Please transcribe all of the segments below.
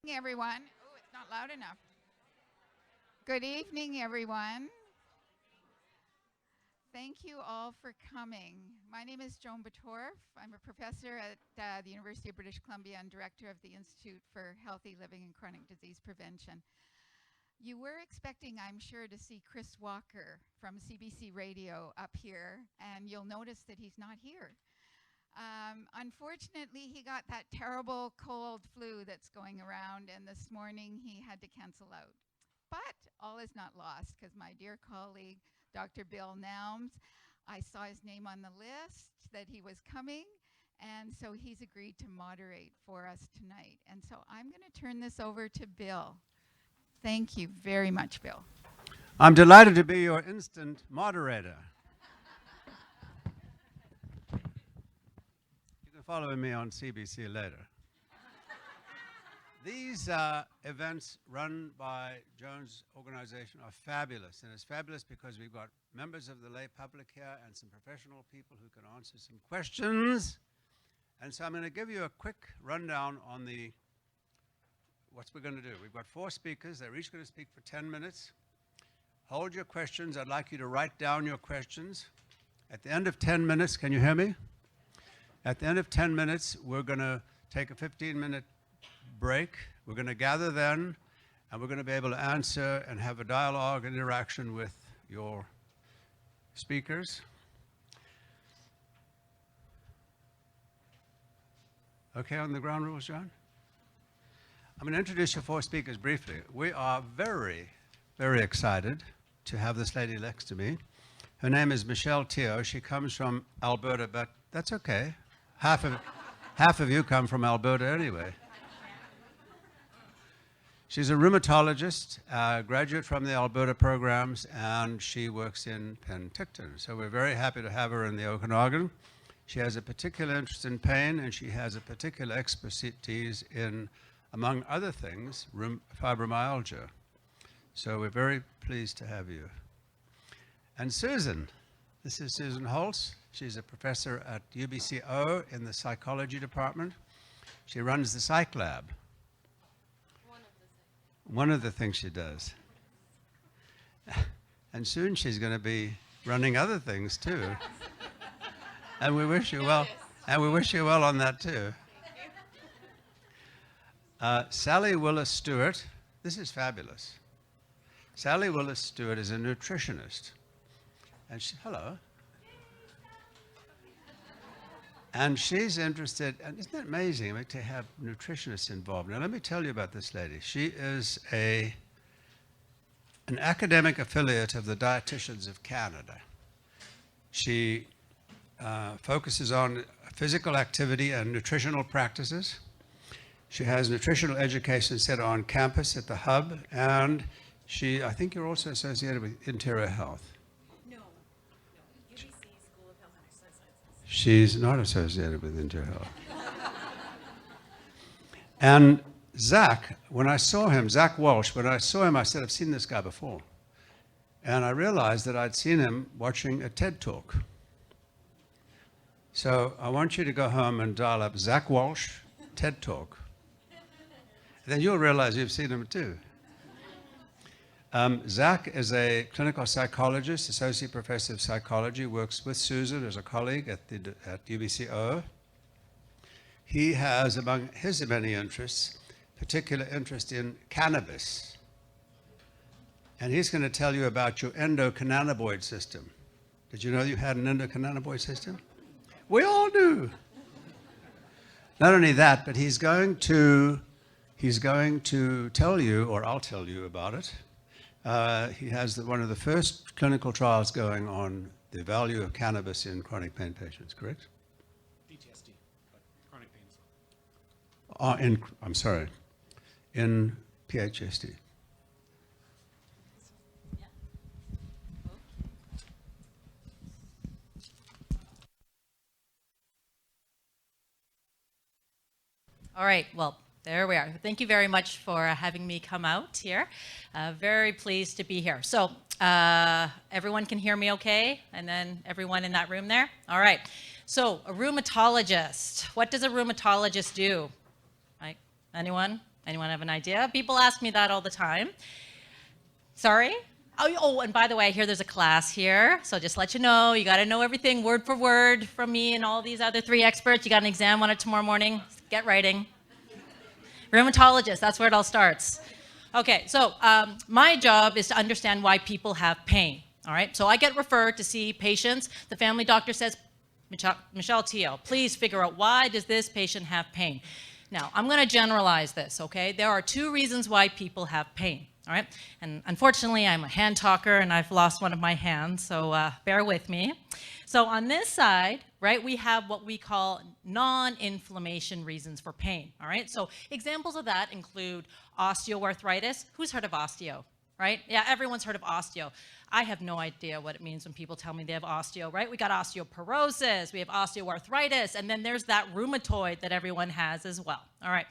Everyone. Oh, it's not loud enough. Good evening, everyone. Thank you all for coming. My name is Joan Batorf. I'm a professor at the University of British Columbia and director of the Institute for Healthy Living and Chronic Disease Prevention. You were expecting, I'm sure, to see Chris Walker from CBC Radio up here, and you'll notice that he's not here. Unfortunately, he got that terrible cold flu that's going around, and this morning he had to cancel out. But all is not lost, because my dear colleague, Dr. Bill Nelems, I saw his name on the list that he was coming, and so he's agreed to moderate for us tonight. And so I'm going to turn this over to Bill. Thank you very much, Bill. I'm delighted to be your instant moderator. Follow me on CBC later. These events run by Joan's organization are fabulous, and it's fabulous because we've got members of the lay public here and some professional people who can answer some questions. And so I'm going to give you a quick rundown on what we're going to do. We've got 4 speakers. They're each going to speak for 10 minutes. Hold your questions. I'd like you to write down your questions. At the end of 10 minutes, can you hear me? At the end of 10 minutes, we're going to take a 15-minute break. We're going to gather then, and we're going to be able to answer and have a dialogue and interaction with your speakers. Okay on the ground rules, John? I'm going to introduce your 4 speakers briefly. We are very, very excited to have this lady next to me. Her name is Michelle Teo. She comes from Alberta, but that's okay. Half of you come from Alberta anyway. She's a rheumatologist, graduate from the Alberta programs, and she works in Penticton. So we're very happy to have her in the Okanagan. She has a particular interest in pain, and she has a particular expertise in, among other things, fibromyalgia. So we're very pleased to have you. And Susan, this is Susan Holtz. She's a professor at UBCO in the psychology department. She runs the psych lab. One of the things she does. And soon she's going to be running other things too. And we wish you well. And we wish you well on that too. Sally Willis-Stewart. This is fabulous. Sally Willis-Stewart is a nutritionist. And hello. And she's interested, and isn't it amazing to have nutritionists involved? Now let me tell you about this lady. She is an academic affiliate of the Dietitians of Canada. She focuses on physical activity and nutritional practices. She has nutritional education center on campus at the Hub, and I think you're also associated with Interior Health. She's not associated with Interior Health. And Zach, when I saw him, Zach Walsh, when I saw him, I said, I've seen this guy before. And I realized that I'd seen him watching a TED Talk. So I want you to go home and dial up Zach Walsh, TED Talk. Then you'll realize you've seen him too. Zach is a clinical psychologist, associate professor of psychology, works with Susan as a colleague at UBCO. He has, among his many interests, particular interest in cannabis. And he's going to tell you about your endocannabinoid system. Did you know you had an endocannabinoid system? We all do. Not only that, but he's going to tell you, or I'll tell you about it. He has one of the first clinical trials going on the value of cannabis in chronic pain patients, correct? PTSD, but chronic pain. I'm sorry, in PTSD. Yeah. All right, well, there we are. Thank you very much for having me come out here. Very pleased to be here. So everyone can hear me okay? And then everyone in that room there? All right. So a rheumatologist. What does a rheumatologist do? Right? Anyone? Anyone have an idea? People ask me that all the time. Sorry? Oh, and by the way, I hear there's a class here, so just let you know, you got to know everything word for word from me and all these other 3 experts. You got an exam on it tomorrow morning. Get writing. Rheumatologist, that's where it all starts. Okay, so my job is to understand why people have pain, all right? So I get referred to see patients. The family doctor says, Michelle Teo, please figure out why does this patient have pain? Now, I'm going to generalize this, okay? There are 2 reasons why people have pain. All right, and unfortunately, I'm a hand talker, and I've lost one of my hands, so bear with me. So on this side, right, we have what we call non-inflammation reasons for pain, all right? So examples of that include osteoarthritis. Who's heard of osteo, right? Yeah, everyone's heard of osteo. I have no idea what it means when people tell me they have osteo, right? We got osteoporosis, we have osteoarthritis, and then there's that rheumatoid that everyone has as well, all right?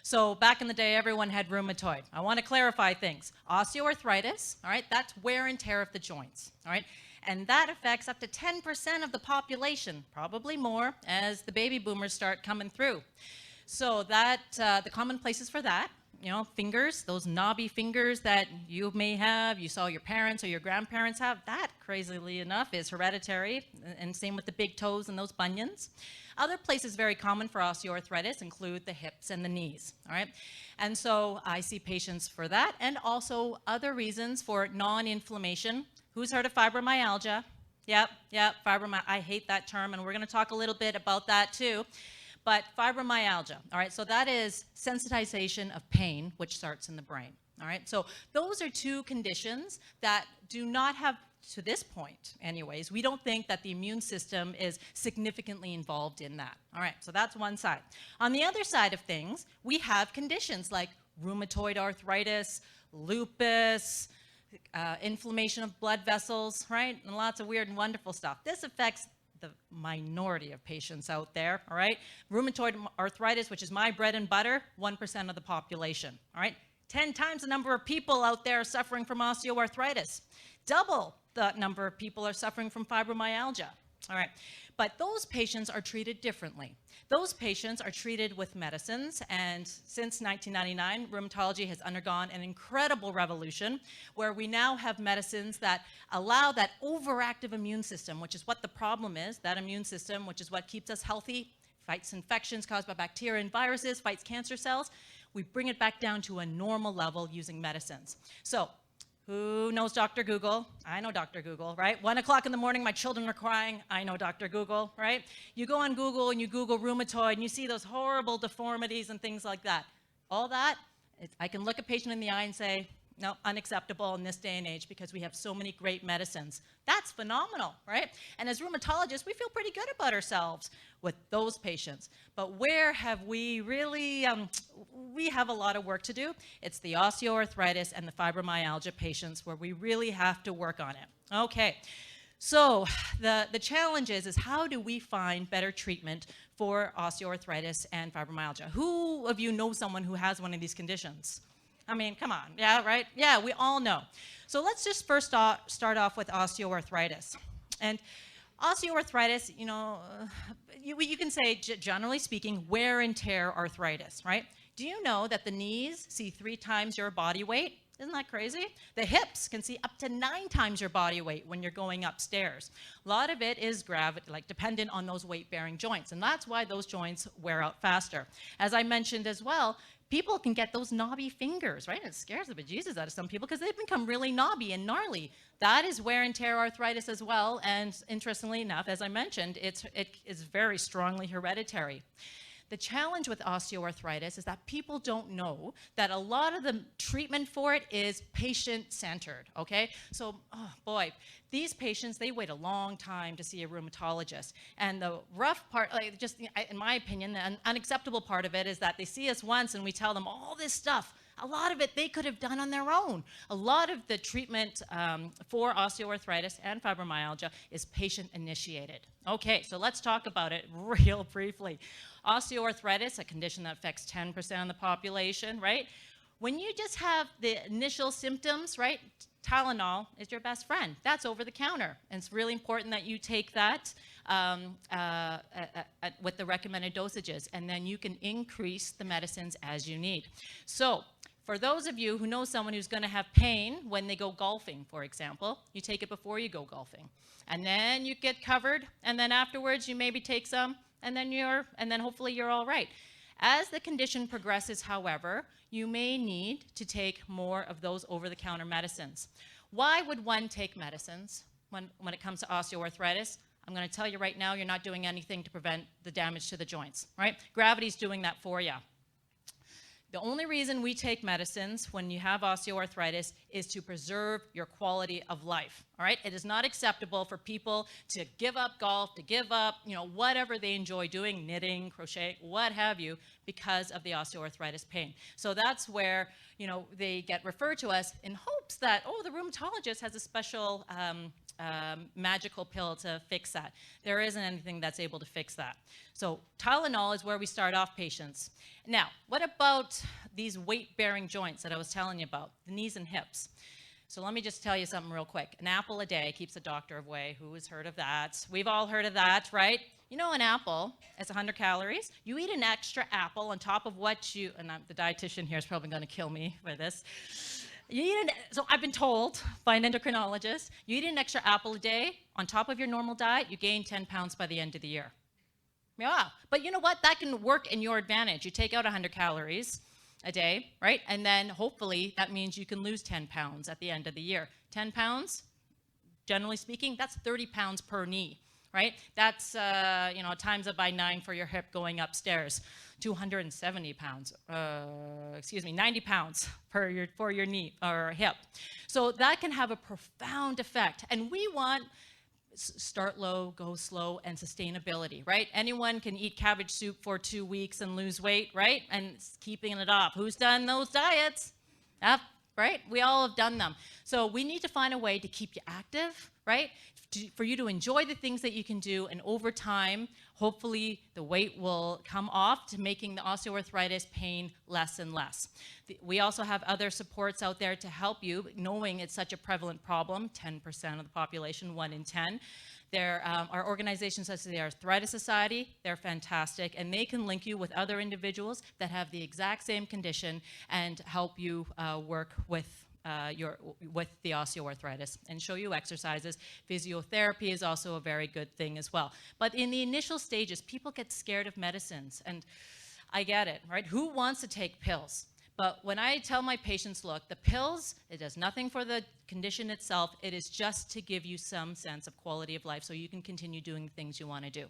So back in the day, everyone had rheumatoid. I want to clarify things. Osteoarthritis, all right, that's wear and tear of the joints, all right? And that affects up to 10% of the population, probably more, as the baby boomers start coming through. So that, the common places for that, you know, fingers, those knobby fingers that you may have, you saw your parents or your grandparents have, that, crazily enough, is hereditary, and same with the big toes and those bunions. Other places very common for osteoarthritis include the hips and the knees, all right? And so I see patients for that, and also other reasons for non-inflammation. Who's heard of fibromyalgia? Yep, fibromyalgia. I hate that term, and we're gonna talk a little bit about that too. But fibromyalgia, all right, so that is sensitization of pain, which starts in the brain, all right? So those are 2 conditions that do not have, to this point anyways, we don't think that the immune system is significantly involved in that. All right, so that's one side. On the other side of things, we have conditions like rheumatoid arthritis, lupus, inflammation of blood vessels, right? And lots of weird and wonderful stuff. This affects the minority of patients out there, all right? Rheumatoid arthritis, which is my bread and butter, 1% of the population, all right? 10 times the number of people out there suffering from osteoarthritis. Double the number of people are suffering from fibromyalgia, all right? But those patients are treated differently. Those patients are treated with medicines, and since 1999, rheumatology has undergone an incredible revolution where we now have medicines that allow that overactive immune system, which is what the problem is, that immune system, which is what keeps us healthy, fights infections caused by bacteria and viruses, fights cancer cells. We bring it back down to a normal level using medicines. So, who knows Dr. Google? I know Dr. Google, right? 1 o'clock in the morning, my children are crying. I know Dr. Google, right? You go on Google and you Google rheumatoid and you see those horrible deformities and things like that. All that, I can look a patient in the eye and say, no, unacceptable in this day and age because we have so many great medicines. That's phenomenal, right? And as rheumatologists, we feel pretty good about ourselves with those patients. But where have we really, we have a lot of work to do. It's the osteoarthritis and the fibromyalgia patients where we really have to work on it. Okay, so the challenge is how do we find better treatment for osteoarthritis and fibromyalgia? Who of you know someone who has one of these conditions? I mean, come on, yeah, right? Yeah, we all know. So let's just first start off with osteoarthritis. And osteoarthritis, you know, you can say, generally speaking, wear and tear arthritis, right? Do you know that the knees see 3 times your body weight? Isn't that crazy? The hips can see up to 9 times your body weight when you're going upstairs. A lot of it is dependent on those weight-bearing joints, and that's why those joints wear out faster. As I mentioned as well, people can get those knobby fingers, right? It scares the bejesus out of some people because they've become really knobby and gnarly. That is wear and tear arthritis as well, and interestingly enough, as I mentioned, it is very strongly hereditary. The challenge with osteoarthritis is that people don't know that a lot of the treatment for it is patient-centered, okay? So, oh boy, these patients, they wait a long time to see a rheumatologist. And the rough part, like just in my opinion, the unacceptable part of it is that they see us once and we tell them all this stuff. A lot of it they could have done on their own. A lot of the treatment for osteoarthritis and fibromyalgia is patient-initiated. Okay, so let's talk about it real briefly. Osteoarthritis, a condition that affects 10% of the population, right? When you just have the initial symptoms, right? Tylenol is your best friend. That's over the counter. And it's really important that you take that with the recommended dosages, and then you can increase the medicines as you need. So for those of you who know someone who's going to have pain when they go golfing, for example, you take it before you go golfing. And then you get covered, and then afterwards you maybe take some, and then hopefully you're all right. As the condition progresses, however, you may need to take more of those over-the-counter medicines. Why would one take medicines when it comes to osteoarthritis? I'm going to tell you right now, you're not doing anything to prevent the damage to the joints, right? Gravity's doing that for you. The only reason we take medicines when you have osteoarthritis is to preserve your quality of life, all right? It is not acceptable for people to give up golf, to give up, whatever they enjoy doing, knitting, crochet, what have you, because of the osteoarthritis pain. So that's where, they get referred to us in hopes that, the rheumatologist has a special magical pill to fix that. There isn't anything that's able to fix that. So Tylenol is where we start off patients. Now, what about these weight-bearing joints that I was telling you about, the knees and hips? So let me just tell you something real quick. An apple a day keeps the doctor away. Who has heard of that? We've all heard of that, right? An apple is 100 calories. You eat an extra apple on top of what and the dietitian here is probably going to kill me for this. So I've been told by an endocrinologist, you eat an extra apple a day on top of your normal diet, you gain 10 pounds by the end of the year. Yeah, but you know what? That can work in your advantage. You take out 100 calories a day, right? And then hopefully that means you can lose 10 pounds at the end of the year. 10 pounds, generally speaking, that's 30 pounds per knee, right? That's, times it by 9 for your hip going upstairs. 270 pounds, 90 pounds for your knee or hip. So that can have a profound effect. And we want start low, go slow, and sustainability, right? Anyone can eat cabbage soup for 2 weeks and lose weight, right? And keeping it off. Who's done those diets? Right? We all have done them. So we need to find a way to keep you active, right? For you to enjoy the things that you can do, and over time, hopefully the weight will come off to making the osteoarthritis pain less and less. We also have other supports out there to help you, knowing it's such a prevalent problem, 10% of the population, 1 in 10. There are organizations such as the Arthritis Society. They're fantastic, and they can link you with other individuals that have the exact same condition and help you work with the osteoarthritis and show you exercises. Physiotherapy is also a very good thing as well. But in the initial stages, people get scared of medicines, and I get it, right? Who wants to take pills? But when I tell my patients, look, the pills, it does nothing for the condition itself. It is just to give you some sense of quality of life so you can continue doing the things you want to do.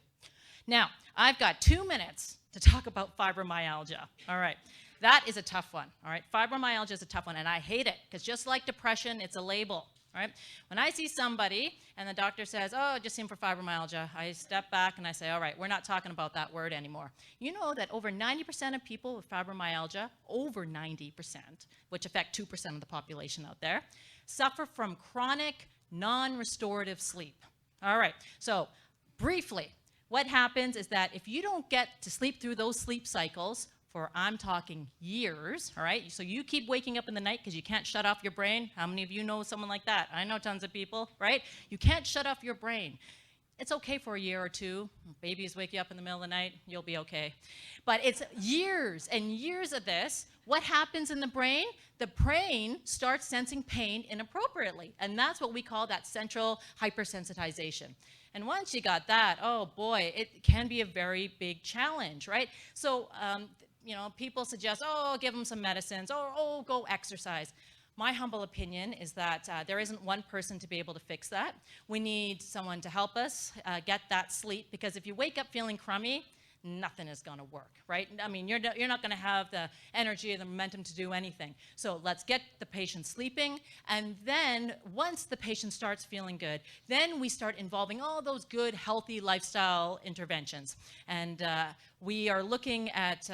Now, I've got 2 minutes to talk about fibromyalgia. All right. That is a tough one, all right? Fibromyalgia is a tough one, and I hate it, because just like depression, it's a label, all right? When I see somebody and the doctor says, just seen for fibromyalgia, I step back and I say, all right, we're not talking about that word anymore. You know that over 90% of people with fibromyalgia, over 90%, which affect 2% of the population out there, suffer from chronic non-restorative sleep. All right, so briefly, what happens is that if you don't get to sleep through those sleep cycles, I'm talking years, all right? So you keep waking up in the night because you can't shut off your brain. How many of you know someone like that? I know tons of people, right? You can't shut off your brain. It's okay for a year or two. Babies wake you up in the middle of the night, you'll be okay. But it's years and years of this. What happens in the brain? The brain starts sensing pain inappropriately, and that's what we call that central hypersensitization. And once you got that, oh boy, it can be a very big challenge, right? So, people suggest, give them some medicines, or go exercise. My humble opinion is that there isn't one person to be able to fix that. We need someone to help us get that sleep, because if you wake up feeling crummy, nothing is going to work, right? I mean, you're not going to have the energy or the momentum to do anything. So let's get the patient sleeping, and then once the patient starts feeling good, then we start involving all those good, healthy lifestyle interventions. And we are looking at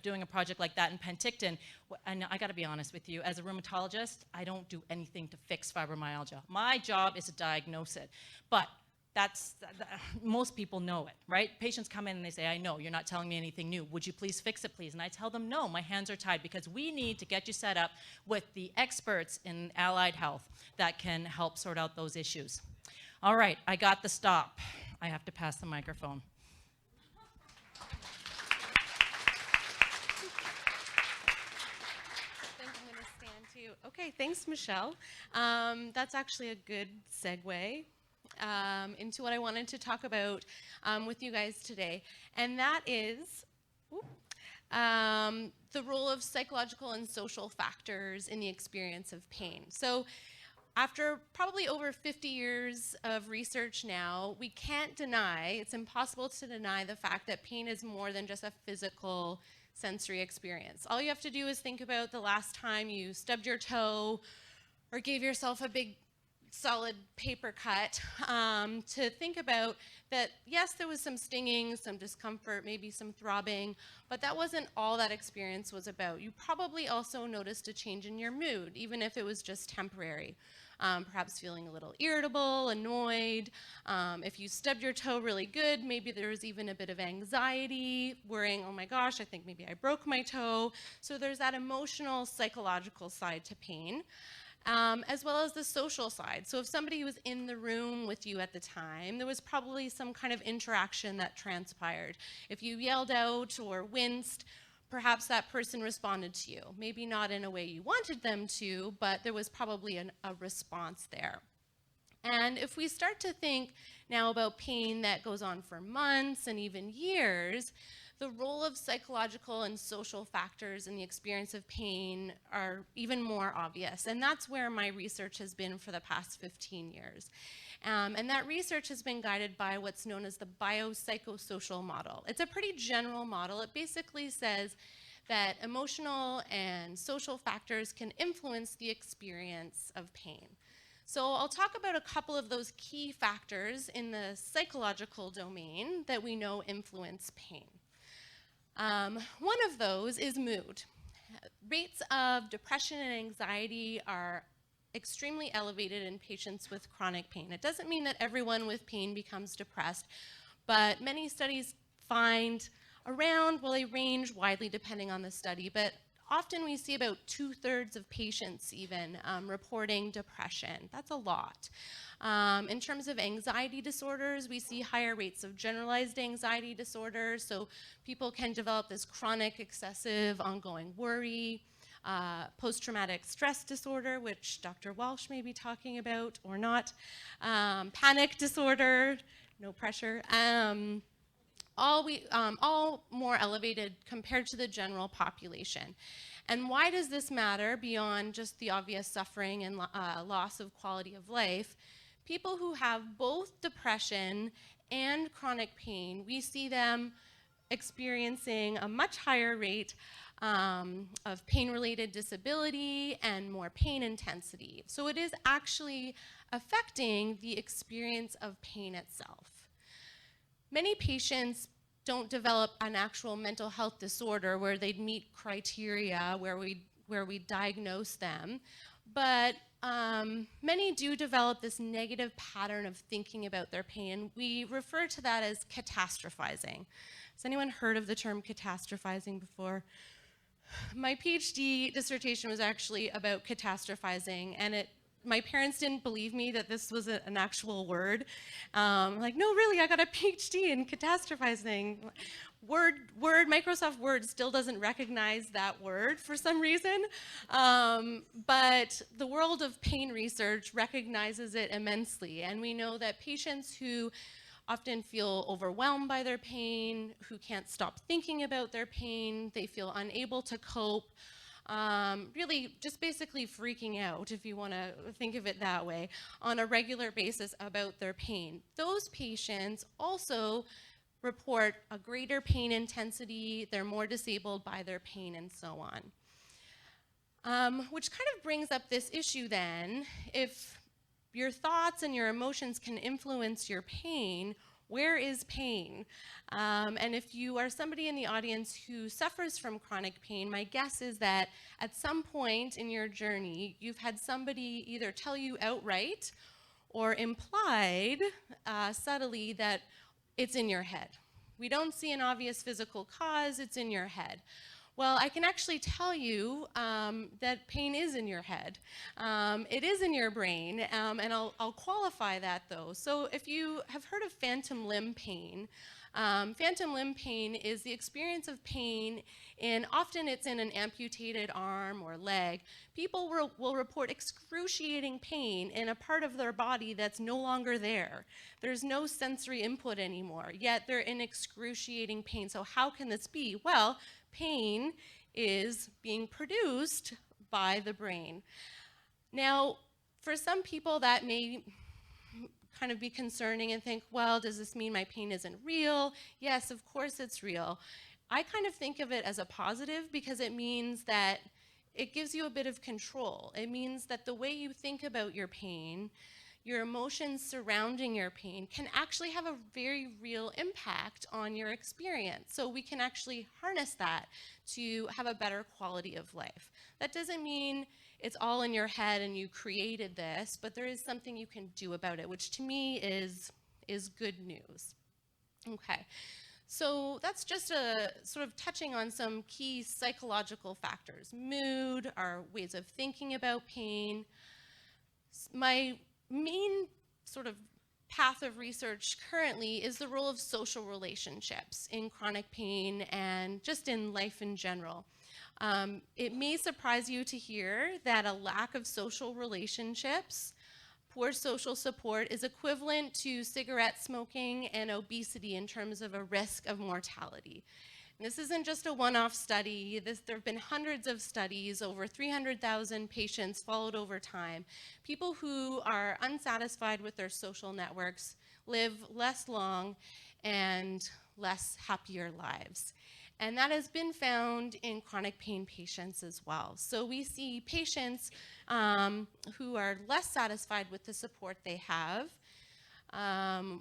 doing a project like that in Penticton. And I got to be honest with you, as a rheumatologist, I don't do anything to fix fibromyalgia. My job is to diagnose it. But most people know it, right? Patients come in and they say, I know, you're not telling me anything new. Would you please fix it, please? And I tell them, no, my hands are tied, because we need to get you set up with the experts in allied health that can help sort out those issues. All right, I got the stop. I have to pass the microphone. Okay, thanks, Michelle. That's actually a good segue into what I wanted to talk about with you guys today, and that is the role of psychological and social factors in the experience of pain. So after probably over 50 years of research now, we can't deny, it's impossible to deny the fact that pain is more than just a physical sensory experience. All you have to do is think about the last time you stubbed your toe or gave yourself a big solid paper cut to think about that, yes, there was some stinging, some discomfort, maybe some throbbing, but that wasn't all that experience was about. You probably also noticed a change in your mood, even if it was just temporary. Perhaps feeling a little irritable, annoyed. If you stubbed your toe really good, maybe there was even a bit of anxiety, worrying, oh my gosh, I think maybe I broke my toe. So there's that emotional, psychological side to pain, as well as the social side. So if somebody was in the room with you at the time, there was probably some kind of interaction that transpired. If you yelled out or winced, perhaps that person responded to you. Maybe not in a way you wanted them to, but there was probably a response there. And if we start to think now about pain that goes on for months and even years, the role of psychological and social factors in the experience of pain are even more obvious. And that's where my research has been for the past 15 years. And that research has been guided by what's known as the Biopsychosocial Model. It's a pretty general model. It basically says that emotional and social factors can influence the experience of pain. So I'll talk about a couple of those key factors in the psychological domain that we know influence pain. One of those is mood. Rates of depression and anxiety are extremely elevated in patients with chronic pain. It doesn't mean that everyone with pain becomes depressed, but many studies find around, well, they range widely depending on the study, but often we see about 2/3 of patients even reporting depression. That's a lot. In terms of anxiety disorders, we see higher rates of generalized anxiety disorders, so people can develop this chronic, excessive, ongoing worry. Post-traumatic stress disorder, which Dr. Walsh may be talking about or not, panic disorder, no pressure, all more elevated compared to the general population. And why does this matter beyond just the obvious suffering and loss of quality of life? People who have both depression and chronic pain, we see them experiencing a much higher rate of pain-related disability and more pain intensity. So it is actually affecting the experience of pain itself. Many patients don't develop an actual mental health disorder where they'd meet criteria where we diagnose them, but many do develop this negative pattern of thinking about their pain. We refer to that as catastrophizing. Has anyone heard of the term catastrophizing before? My PhD dissertation was actually about catastrophizing, and my parents didn't believe me that this was an actual word. Like, no, really, I got a PhD in catastrophizing. Microsoft Word still doesn't recognize that word for some reason, but the world of pain research recognizes it immensely, and we know that patients who often feel overwhelmed by their pain, who can't stop thinking about their pain, they feel unable to cope, really just basically freaking out, if you want to think of it that way, on a regular basis about their pain. Those patients also report a greater pain intensity, they're more disabled by their pain, and so on. Which kind of brings up this issue then, if your thoughts and your emotions can influence your pain, where is pain? And if you are somebody in the audience who suffers from chronic pain, my guess is that at some point in your journey, you've had somebody either tell you outright or implied subtly that it's in your head. We don't see an obvious physical cause, it's in your head. Well, I can actually tell you that pain is in your head. It is in your brain, and I'll qualify that though. So if you have heard of phantom limb pain is the experience of pain, and often it's in an amputated arm or leg. People will report excruciating pain in a part of their body that's no longer there. There's no sensory input anymore, yet they're in excruciating pain. So how can this be? Well, pain is being produced by the brain. Now, for some people that may kind of be concerning and think, well, does this mean my pain isn't real? Yes, of course it's real. I kind of think of it as a positive because it means that it gives you a bit of control. It means that the way you think about your pain, your emotions surrounding your pain can actually have a very real impact on your experience. So we can actually harness that to have a better quality of life. That doesn't mean it's all in your head and you created this, but there is something you can do about it, which to me is good news. Okay, so that's just a sort of touching on some key psychological factors: mood, our ways of thinking about pain. My main sort of path of research currently is the role of social relationships in chronic pain and just in life in general. It may surprise you to hear that a lack of social relationships, poor social support, is equivalent to cigarette smoking and obesity in terms of a risk of mortality. And this isn't just a one-off study. There have been hundreds of studies, over 300,000 patients followed over time. People who are unsatisfied with their social networks live less long and less happier lives. And that has been found in chronic pain patients as well. So we see patients who are less satisfied with the support they have,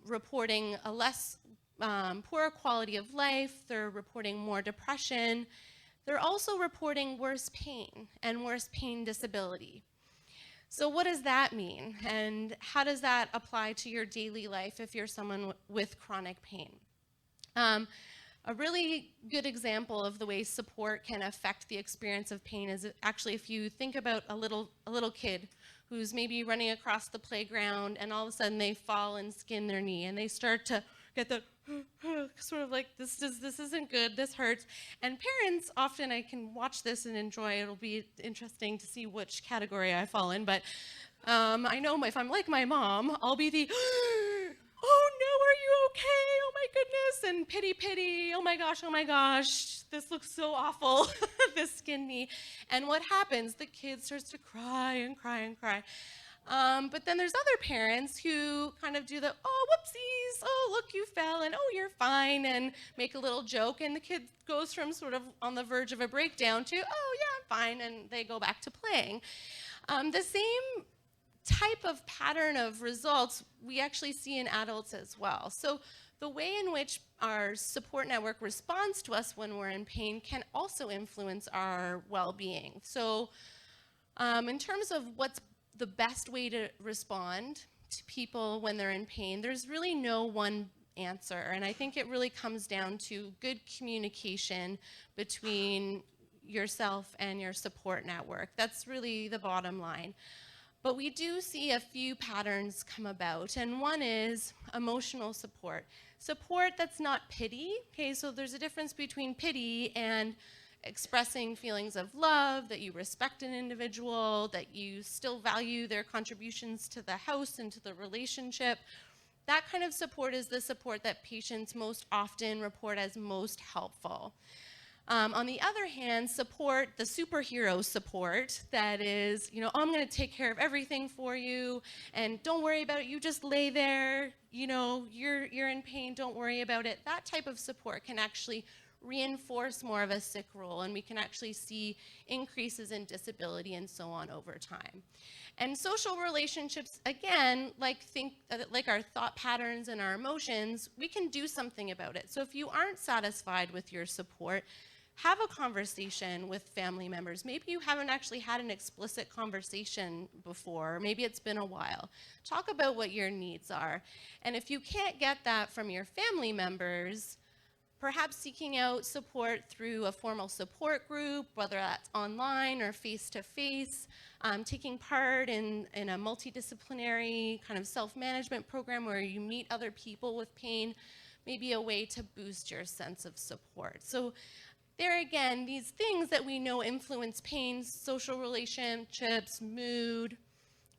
reporting a less poorer quality of life. They're reporting more depression. They're also reporting worse pain and worse pain disability. So what does that mean? And how does that apply to your daily life if you're someone with chronic pain? A really good example of the way support can affect the experience of pain is actually if you think about a little kid who's maybe running across the playground and all of a sudden they fall and skin their knee and they start to get the sort of like, this isn't good, this hurts. And parents, often I can watch this and enjoy, it'll be interesting to see which category I fall in, but I know if I'm like my mom, I'll be the, oh no, are you okay? Oh my goodness, and pity, oh my gosh, this looks so awful, this skin knee. And what happens? The kid starts to cry and cry and cry. But then there's other parents who kind of do the, oh, whoopsies, oh, look, you fell, and oh, you're fine, and make a little joke, and the kid goes from sort of on the verge of a breakdown to, oh, yeah, I'm fine, and they go back to playing. The same type of pattern of results we actually see in adults as well. So the way in which our support network responds to us when we're in pain can also influence our well-being. So in terms of what's the best way to respond to people when they're in pain, there's really no one answer. And I think it really comes down to good communication between yourself and your support network. That's really the bottom line. But we do see a few patterns come about, and one is emotional support. Support that's not pity, okay, so there's a difference between pity and expressing feelings of love, that you respect an individual, that you still value their contributions to the house and to the relationship. That kind of support is the support that patients most often report as most helpful. On the other hand, support, the superhero support, that is, oh, I'm going to take care of everything for you, and don't worry about it, you just lay there, you're in pain, don't worry about it. That type of support can actually reinforce more of a sick role, and we can actually see increases in disability and so on over time. And social relationships, again, like our thought patterns and our emotions, we can do something about it. So if you aren't satisfied with your support, have a conversation with family members. Maybe you haven't actually had an explicit conversation before. Maybe it's been a while. Talk about what your needs are. And if you can't get that from your family members, perhaps seeking out support through a formal support group, whether that's online or face-to-face, taking part in a multidisciplinary kind of self-management program where you meet other people with pain, may be a way to boost your sense of support. So there again, these things that we know influence pain, social relationships, mood,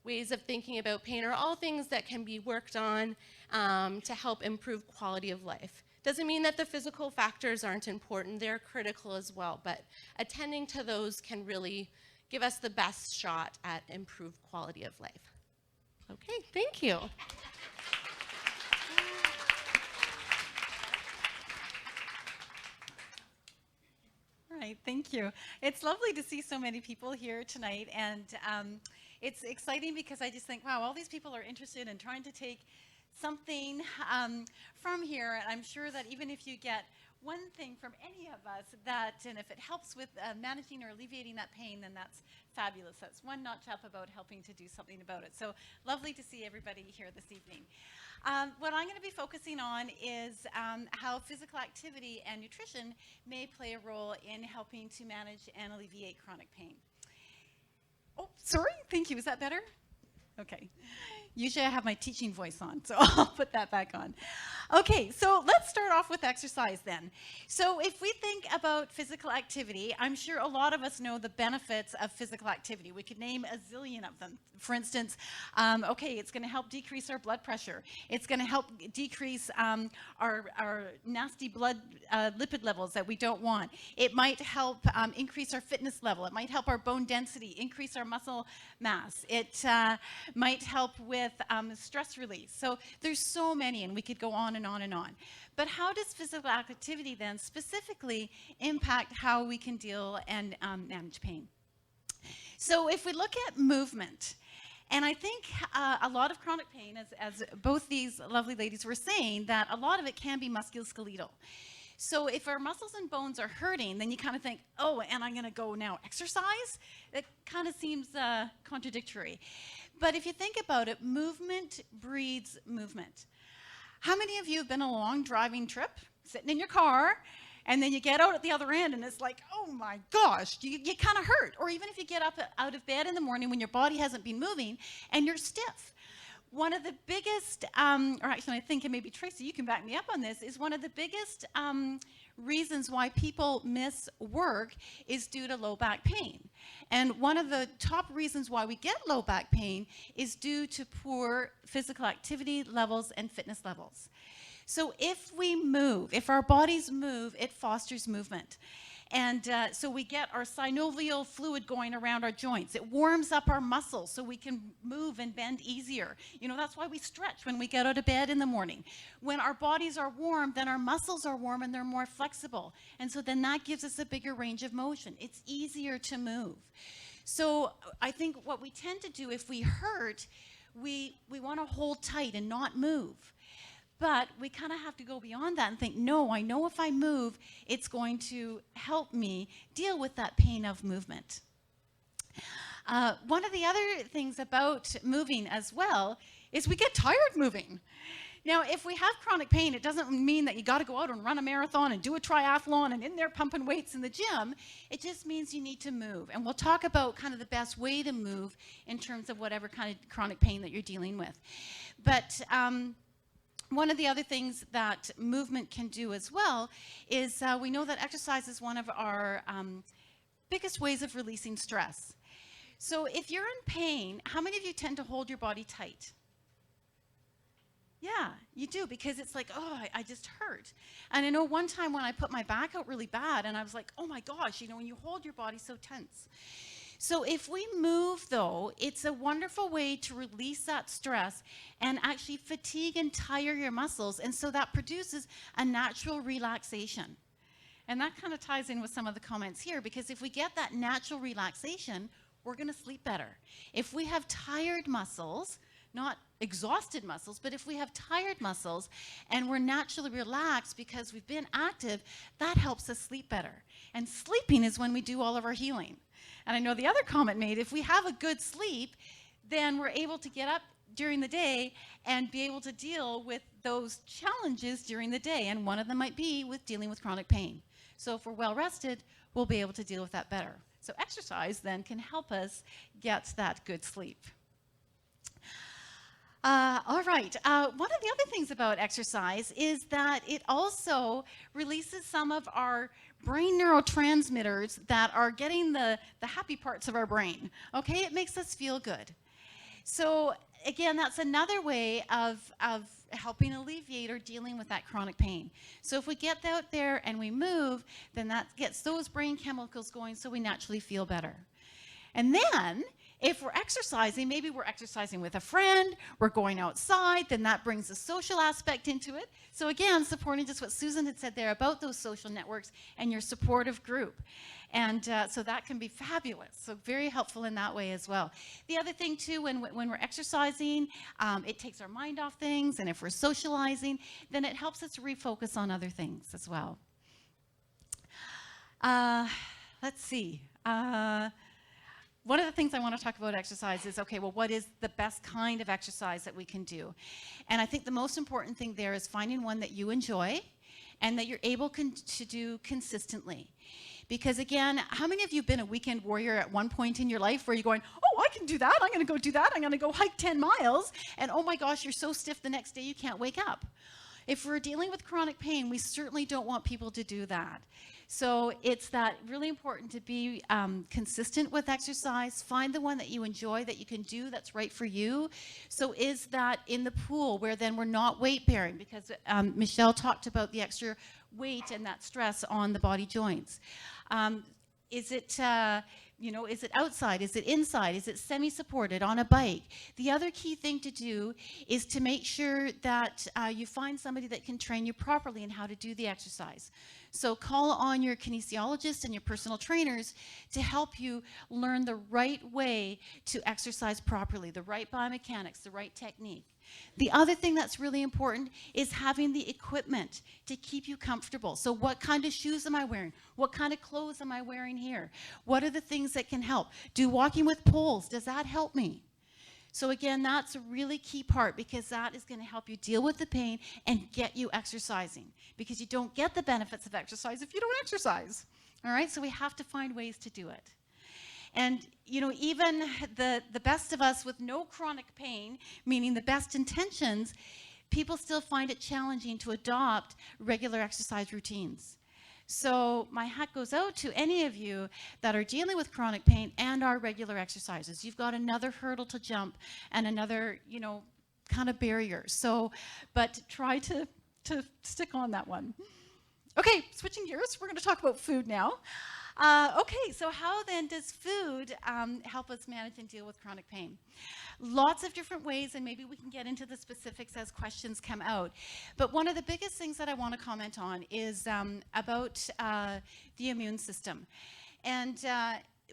ways of thinking about pain, are all things that can be worked on to help improve quality of life. Doesn't mean that the physical factors aren't important, they're critical as well, but attending to those can really give us the best shot at improved quality of life. Okay, thank you. All right, thank you. It's lovely to see so many people here tonight, and it's exciting because I just think, wow, all these people are interested in trying to take something from here, and I'm sure that even if you get one thing from any of us, and if it helps with managing or alleviating that pain, then that's fabulous. That's one notch up about helping to do something about it. So lovely to see everybody here this evening. What I'm going to be focusing on is how physical activity and nutrition may play a role in helping to manage and alleviate chronic pain. Oh, sorry. Thank you. Is that better? Okay. Usually I have my teaching voice on, so I'll put that back on. Okay, so let's start off with exercise then. So if we think about physical activity, I'm sure a lot of us know the benefits of physical activity. We could name a zillion of them. For instance, it's going to help decrease our blood pressure. It's going to help decrease our nasty blood lipid levels that we don't want. It might help increase our fitness level. It might help our bone density, increase our muscle mass. It might help with stress release. So there's so many, and we could go on and on and on. But how does physical activity then specifically impact how we can deal and manage pain? So if we look at movement, and I think a lot of chronic pain, as both these lovely ladies were saying, that a lot of it can be musculoskeletal. So if our muscles and bones are hurting, then you kind of think, oh, and I'm going to go now exercise? It kind of seems contradictory. But if you think about it, movement breeds movement. How many of you have been on a long driving trip, sitting in your car, and then you get out at the other end and it's like, oh my gosh, you kind of hurt? Or even if you get up out of bed in the morning when your body hasn't been moving and you're stiff. One of the biggest, or actually I think, and maybe Tracy, you can back me up on this, is one of the biggest reasons why people miss work is due to low back pain. And one of the top reasons why we get low back pain is due to poor physical activity levels and fitness levels. So if we move, if our bodies move, it fosters movement. And so we get our synovial fluid going around our joints. It warms up our muscles so we can move and bend easier. You know, that's why we stretch when we get out of bed in the morning. When our bodies are warm, then our muscles are warm and they're more flexible. And so then that gives us a bigger range of motion. It's easier to move. So I think what we tend to do if we hurt, we want to hold tight and not move. But we kind of have to go beyond that and think, no, I know if I move, it's going to help me deal with that pain of movement. One of the other things about moving as well is we get tired moving. Now, if we have chronic pain, it doesn't mean that you got to go out and run a marathon and do a triathlon and in there pumping weights in the gym. It just means you need to move. And we'll talk about kind of the best way to move in terms of whatever kind of chronic pain that you're dealing with. But one of the other things that movement can do as well is we know that exercise is one of our biggest ways of releasing stress. So if you're in pain, how many of you tend to hold your body tight? Yeah, you do, because it's like, oh, I just hurt. And I know one time when I put my back out really bad and I was like, oh my gosh, you know, when you hold your body so tense. So if we move, though, it's a wonderful way to release that stress and actually fatigue and tire your muscles. And so that produces a natural relaxation. And that kind of ties in with some of the comments here, because if we get that natural relaxation, we're going to sleep better. If we have tired muscles, not exhausted muscles, but if we have tired muscles and we're naturally relaxed because we've been active, that helps us sleep better. And sleeping is when we do all of our healing. And I know the other comment made, if we have a good sleep, then we're able to get up during the day and be able to deal with those challenges during the day. And one of them might be with dealing with chronic pain. So if we're well rested, we'll be able to deal with that better. So exercise then can help us get that good sleep. All right, one of the other things about exercise is that it also releases some of our brain neurotransmitters that are getting the happy parts of our brain, okay? It makes us feel good. So again, that's another way of helping alleviate or dealing with that chronic pain. So if we get out there and we move, then that gets those brain chemicals going so we naturally feel better. And then if we're exercising, maybe we're exercising with a friend, we're going outside, then that brings the social aspect into it. So again, supporting just what Susan had said there about those social networks and your supportive group. And so that can be fabulous. So very helpful in that way as well. The other thing too, when we're exercising, it takes our mind off things. And if we're socializing, then it helps us refocus on other things as well. Let's see. One of the things I want to talk about exercise is, okay, well, what is the best kind of exercise that we can do? And I think the most important thing there is finding one that you enjoy and that you're able to do consistently. Because again, how many of you have been a weekend warrior at one point in your life where you're going, oh, I can do that, I'm going to go do that, I'm going to go hike 10 miles, and oh my gosh, you're so stiff the next day you can't wake up. If we're dealing with chronic pain, we certainly don't want people to do that. So it's that really important to be consistent with exercise. Find the one that you enjoy, that you can do, that's right for you. So is that in the pool where then we're not weight bearing? Because Michelle talked about the extra weight and that stress on the body joints. Is it is it outside? Is it inside? Is it semi-supported on a bike? The other key thing to do is to make sure that you find somebody that can train you properly in how to do the exercise. So call on your kinesiologist and your personal trainers to help you learn the right way to exercise properly, the right biomechanics, the right technique. The other thing that's really important is having the equipment to keep you comfortable. So what kind of shoes am I wearing? What kind of clothes am I wearing here? What are the things that can help? Do walking with poles, does that help me? So again, that's a really key part because that is going to help you deal with the pain and get you exercising, because you don't get the benefits of exercise if you don't exercise. All right, so we have to find ways to do it. And, you know, even the best of us with no chronic pain, meaning the best intentions, people still find it challenging to adopt regular exercise routines. So my hat goes out to any of you that are dealing with chronic pain and are regular exercises. You've got another hurdle to jump and another, you know, kind of barrier. So, but try to stick on that one. Okay, switching gears, we're going to talk about food now. Okay, so how then does food help us manage and deal with chronic pain? Lots of different ways, and maybe we can get into the specifics as questions come out. But one of the biggest things that I want to comment on is about the immune system. And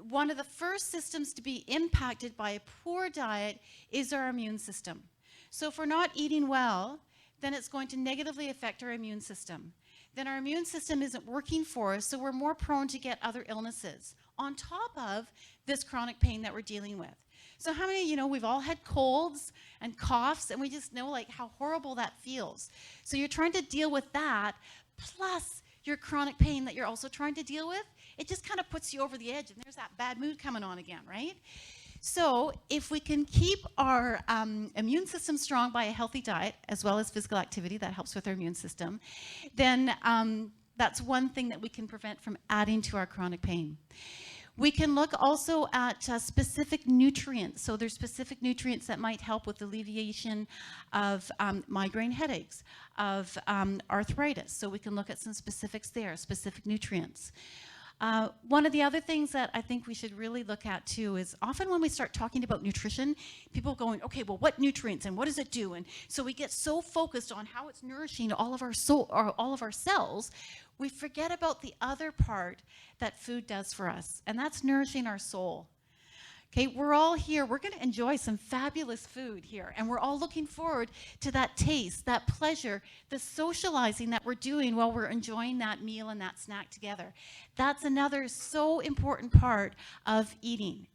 one of the first systems to be impacted by a poor diet is our immune system. So if we're not eating well, then it's going to negatively affect our immune system. Then our immune system isn't working for us, so we're more prone to get other illnesses on top of this chronic pain that we're dealing with. So how many, you know, we've all had colds and coughs, and we just know like how horrible that feels. So you're trying to deal with that, plus your chronic pain that you're also trying to deal with. It just kind of puts you over the edge, and there's that bad mood coming on again, right? So if we can keep our immune system strong by a healthy diet, as well as physical activity, that helps with our immune system, then that's one thing that we can prevent from adding to our chronic pain. We can look also at specific nutrients. So there's specific nutrients that might help with alleviation of migraine headaches, of arthritis. So we can look at some specifics there, specific nutrients. One of the other things that I think we should really look at too is often when we start talking about nutrition, people going, okay, well, what nutrients and what does it do? And so we get so focused on how it's nourishing all of our soul or all of our cells, we forget about the other part that food does for us, and that's nourishing our soul. Okay, we're all here. We're going to enjoy some fabulous food here, and we're all looking forward to that taste, that pleasure, the socializing that we're doing while we're enjoying that meal and that snack together. That's another so important part of eating.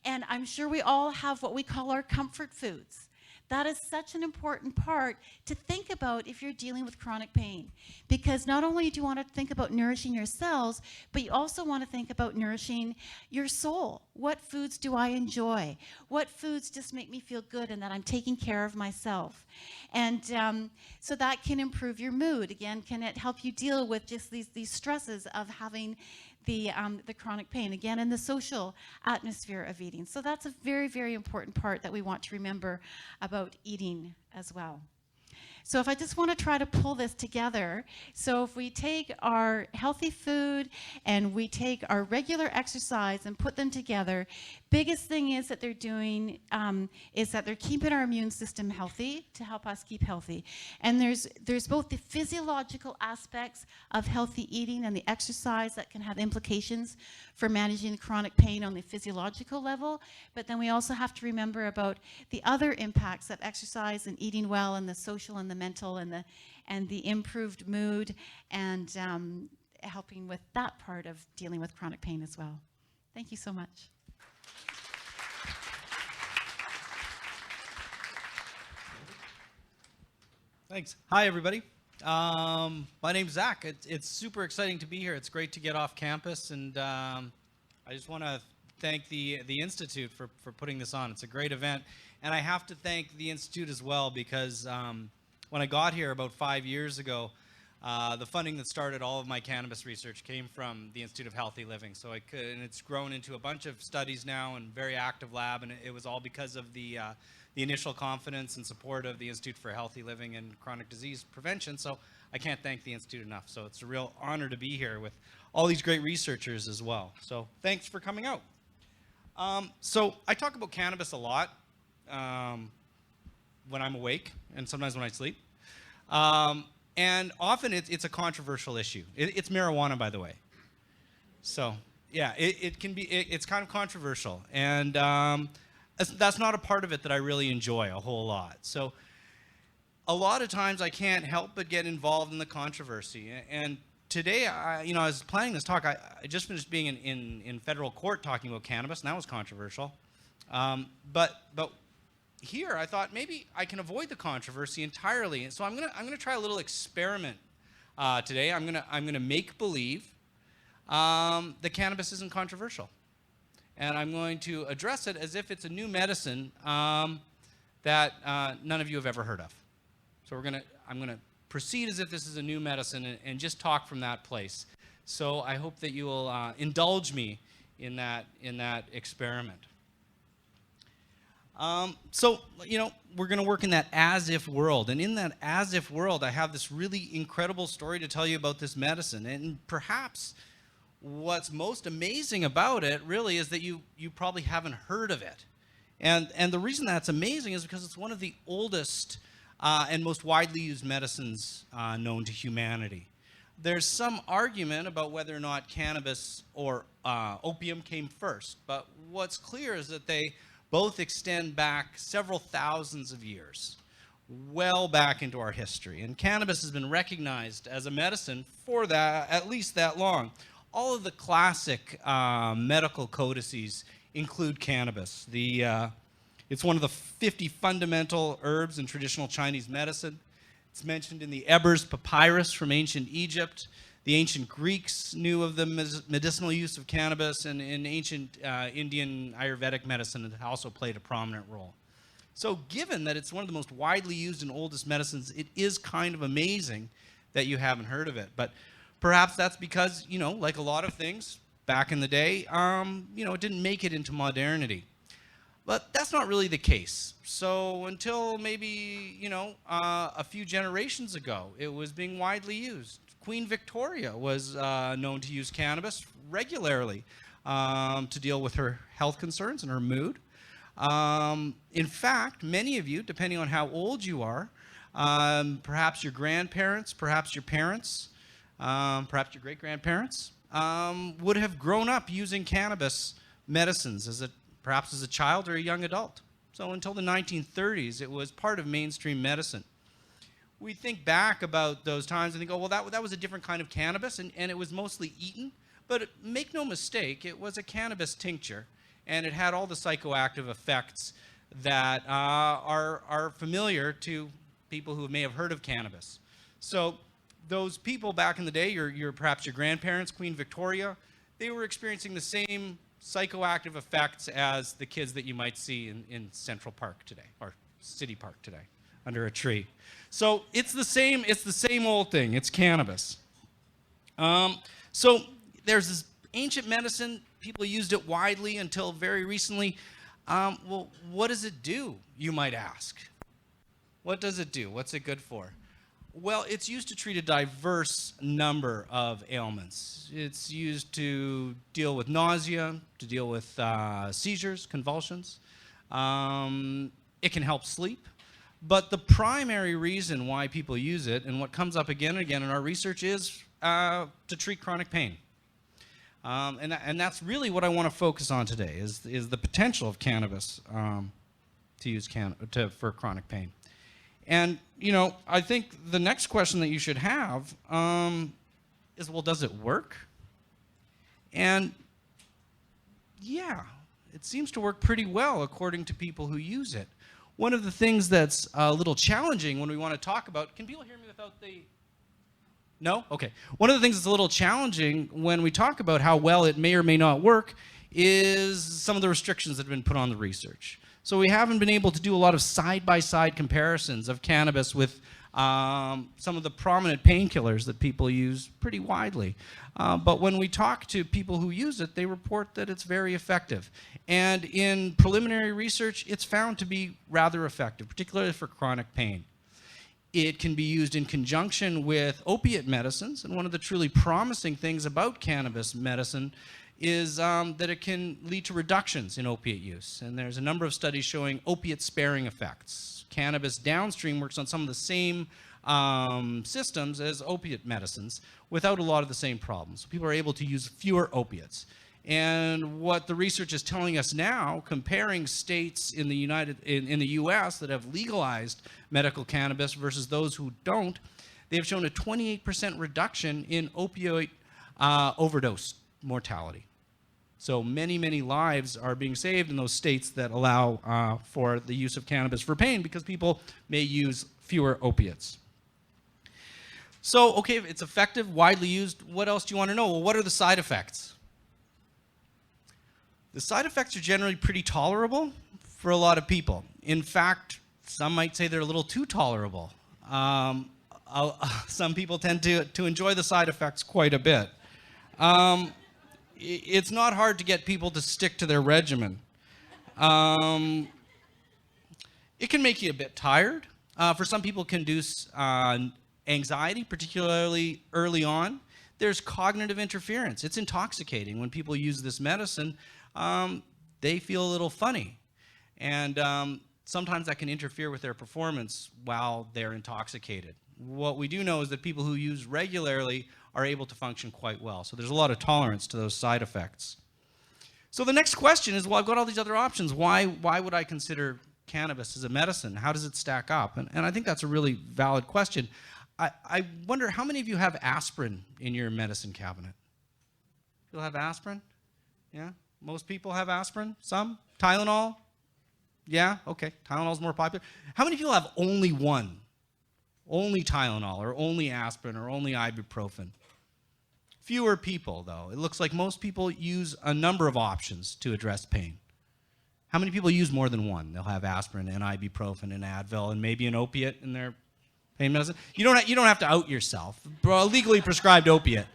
And I'm sure we all have what we call our comfort foods. That is such an important part to think about if you're dealing with chronic pain. Because not only do you want to think about nourishing your cells, but you also want to think about nourishing your soul. What foods do I enjoy? What foods just make me feel good and that I'm taking care of myself? And so that can improve your mood. Again, can it help you deal with just these stresses of having the chronic pain, again, in the social atmosphere of eating. So that's a very, very important part that we want to remember about eating as well. So if I just want to try to pull this together, so if we take our healthy food and we take our regular exercise and put them together, biggest thing is that they're doing is that they're keeping our immune system healthy to help us keep healthy. And there's both the physiological aspects of healthy eating and the exercise that can have implications for managing the chronic pain on the physiological level, but then we also have to remember about the other impacts of exercise and eating well and the social and the mental and the improved mood and helping with that part of dealing with chronic pain as well. Thank you so much. Thanks. Hi, everybody. My name's Zach. It's super exciting to be here. It's great to get off campus, and I just want to thank the Institute for putting this on. It's a great event, and I have to thank the Institute as well because when I got here about 5 years ago, the funding that started all of my cannabis research came from the Institute of Healthy Living. So and it's grown into a bunch of studies now and very active lab, and it was all because of the initial confidence and support of the Institute for Healthy Living and Chronic Disease Prevention. So I can't thank the Institute enough. So it's a real honor to be here with all these great researchers as well. So thanks for coming out. So I talk about cannabis a lot when I'm awake and sometimes when I sleep. And often it's a controversial issue. It's marijuana, by the way. So yeah, it can be, it's kind of controversial. And that's not a part of it that I really enjoy a whole lot. So a lot of times I can't help but get involved in the controversy. And today, I was planning this talk. I just finished being in federal court talking about cannabis, and that was controversial. But here, I thought maybe I can avoid the controversy entirely. And so I'm gonna try a little experiment today. I'm gonna make believe that cannabis isn't controversial. And I'm going to address it as if it's a new medicine that none of you have ever heard of. So I'm gonna proceed as if this is a new medicine and just talk from that place. So I hope that you will indulge me in that experiment. So we're gonna work in that as-if world, and in that as-if world, I have this really incredible story to tell you about this medicine, and perhaps what's most amazing about it really is that you probably haven't heard of it. And the reason that's amazing is because it's one of the oldest and most widely used medicines known to humanity. There's some argument about whether or not cannabis or opium came first, but what's clear is that they both extend back several thousands of years, well back into our history. And cannabis has been recognized as a medicine for that, at least that long. All of the classic medical codices include cannabis. It's one of the 50 fundamental herbs in traditional Chinese medicine. It's mentioned in the Ebers Papyrus from ancient Egypt. The ancient Greeks knew of the medicinal use of cannabis, and in ancient Indian Ayurvedic medicine, it also played a prominent role. So given that it's one of the most widely used and oldest medicines, it is kind of amazing that you haven't heard of it. But perhaps that's because, like a lot of things back in the day, it didn't make it into modernity. But that's not really the case. So until maybe, a few generations ago, it was being widely used. Queen Victoria was known to use cannabis regularly to deal with her health concerns and her mood. In fact, many of you, depending on how old you are, perhaps your grandparents, perhaps your parents, perhaps your great-grandparents, would have grown up using cannabis medicines as a perhaps as a child or a young adult. So until the 1930s, it was part of mainstream medicine. We think back about those times and think, oh, well, that was a different kind of cannabis, and it was mostly eaten. But make no mistake, it was a cannabis tincture, and it had all the psychoactive effects that are familiar to people who may have heard of cannabis. So those people back in the day, perhaps your grandparents, Queen Victoria, they were experiencing the same psychoactive effects as the kids that you might see in Central Park today, or City Park today, under a tree. So it's the same old thing. It's cannabis. So there's this ancient medicine. People used it widely until very recently. Well, what does it do, you might ask? What does it do? What's it good for? Well, it's used to treat a diverse number of ailments. It's used to deal with nausea, to deal with seizures, convulsions. It can help sleep. But the primary reason why people use it, and what comes up again and again in our research, is to treat chronic pain. And that's really what I want to focus on today, is the potential of cannabis to use for chronic pain. And, I think the next question that you should have is, well, does it work? And yeah, it seems to work pretty well according to people who use it. One of the things that's a little challenging when we want to talk about, can people hear me without the... No? Okay. One of the things that's a little challenging when we talk about how well it may or may not work is some of the restrictions that have been put on the research. So we haven't been able to do a lot of side-by-side comparisons of cannabis with some of the prominent painkillers that people use pretty widely. But when we talk to people who use it, they report that it's very effective. And in preliminary research, it's found to be rather effective, particularly for chronic pain. It can be used in conjunction with opiate medicines, and one of the truly promising things about cannabis medicine is that it can lead to reductions in opiate use. And there's a number of studies showing opiate-sparing effects. Cannabis downstream works on some of the same systems as opiate medicines without a lot of the same problems. So people are able to use fewer opiates. And what the research is telling us now, comparing states in the US that have legalized medical cannabis versus those who don't, they've shown a 28% reduction in opioid overdose mortality. So many, many lives are being saved in those states that allow for the use of cannabis for pain because people may use fewer opiates. So, okay, it's effective, widely used. What else do you want to know? Well, what are the side effects? The side effects are generally pretty tolerable for a lot of people. In fact, some might say they're a little too tolerable. Some people tend to enjoy the side effects quite a bit. It's not hard to get people to stick to their regimen. It can make you a bit tired. For some people, it can induce anxiety, particularly early on. There's cognitive interference. It's intoxicating. When people use this medicine, they feel a little funny. And sometimes that can interfere with their performance while they're intoxicated. What we do know is that people who use regularly are able to function quite well. So there's a lot of tolerance to those side effects. So the next question is, well, I've got all these other options. Why would I consider cannabis as a medicine? How does it stack up? And I think that's a really valid question. I wonder, how many of you have aspirin in your medicine cabinet? You'll have aspirin? Yeah? Most people have aspirin? Some? Tylenol? Yeah? Okay. Tylenol's more popular. How many people have only one? Only Tylenol, or only aspirin, or only ibuprofen? Fewer people, though. It looks like most people use a number of options to address pain. How many people use more than one? They'll have aspirin and ibuprofen and Advil and maybe an opiate in their pain medicine. You don't have to out yourself. A legally prescribed opiate.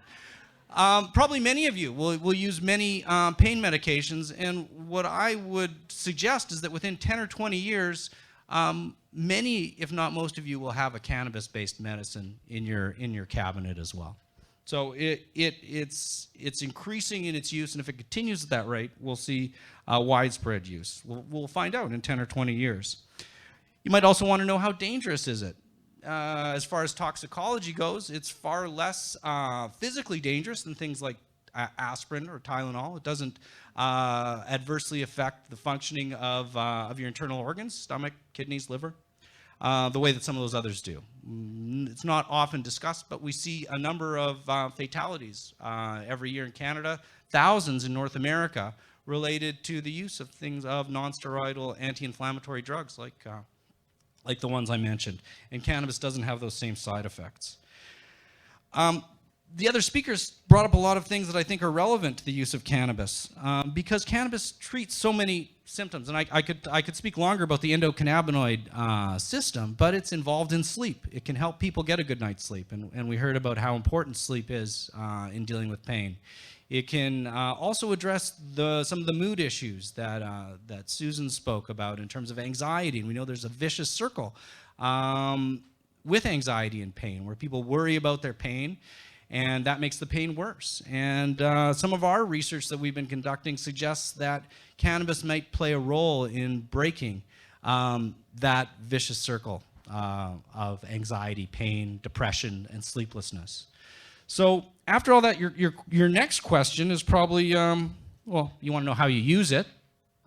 Probably many of you will use many pain medications, and what I would suggest is that within 10 or 20 years, many, if not most of you, will have a cannabis-based medicine in your cabinet as well. So it's increasing in its use, and if it continues at that rate, we'll see widespread use. We'll find out in 10 or 20 years. You might also want to know, how dangerous is it? As far as toxicology goes, it's far less physically dangerous than things like aspirin or Tylenol. It doesn't adversely affect the functioning of your internal organs, stomach, kidneys, liver, the way that some of those others do. It's not often discussed, but we see a number of fatalities every year in Canada, thousands in North America, related to the use of non-steroidal anti-inflammatory drugs like the ones I mentioned. And cannabis doesn't have those same side effects. The other speakers brought up a lot of things that I think are relevant to the use of cannabis, because cannabis treats so many symptoms. And I could speak longer about the endocannabinoid system, but it's involved in sleep. It can help people get a good night's sleep, and we heard about how important sleep is in dealing with pain. It can also address some of the mood issues that Susan spoke about in terms of anxiety. And we know there's a vicious circle with anxiety and pain, where people worry about their pain, and that makes the pain worse. And some of our research that we've been conducting suggests that cannabis might play a role in breaking that vicious circle of anxiety, pain, depression, and sleeplessness. So after all that, your next question is probably, well, you want to know how you use it.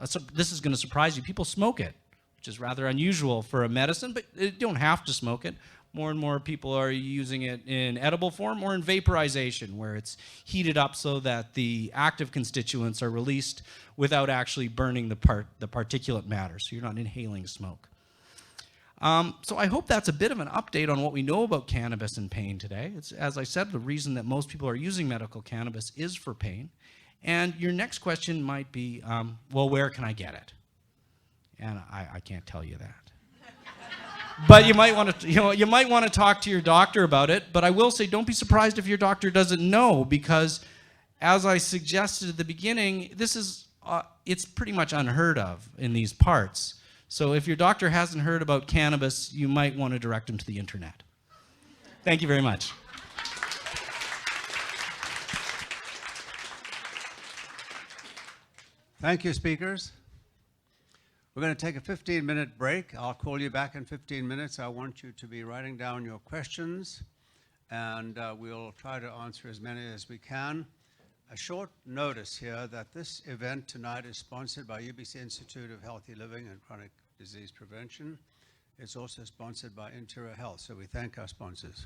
So this is going to surprise you. People smoke it, which is rather unusual for a medicine, but you don't have to smoke it. More and more people are using it in edible form or in vaporization, where it's heated up so that the active constituents are released without actually burning the particulate matter, so you're not inhaling smoke. So I hope that's a bit of an update on what we know about cannabis and pain today. It's, as I said, the reason that most people are using medical cannabis is for pain. And your next question might be, well, where can I get it? And I can't tell you that. But you might want to talk to your doctor about it. But I will say, don't be surprised if your doctor doesn't know, because as I suggested at the beginning, this is it's pretty much unheard of in these parts. So if your doctor hasn't heard about cannabis, you might want to direct him to the internet. Thank you very much. Thank you, speakers. We're going to take a 15-minute break. I'll call you back in 15 minutes. I want you to be writing down your questions, and we'll try to answer as many as we can. A short notice here that this event tonight is sponsored by UBC Institute of Healthy Living and Chronic Disease Prevention. It's also sponsored by Interior Health, so we thank our sponsors.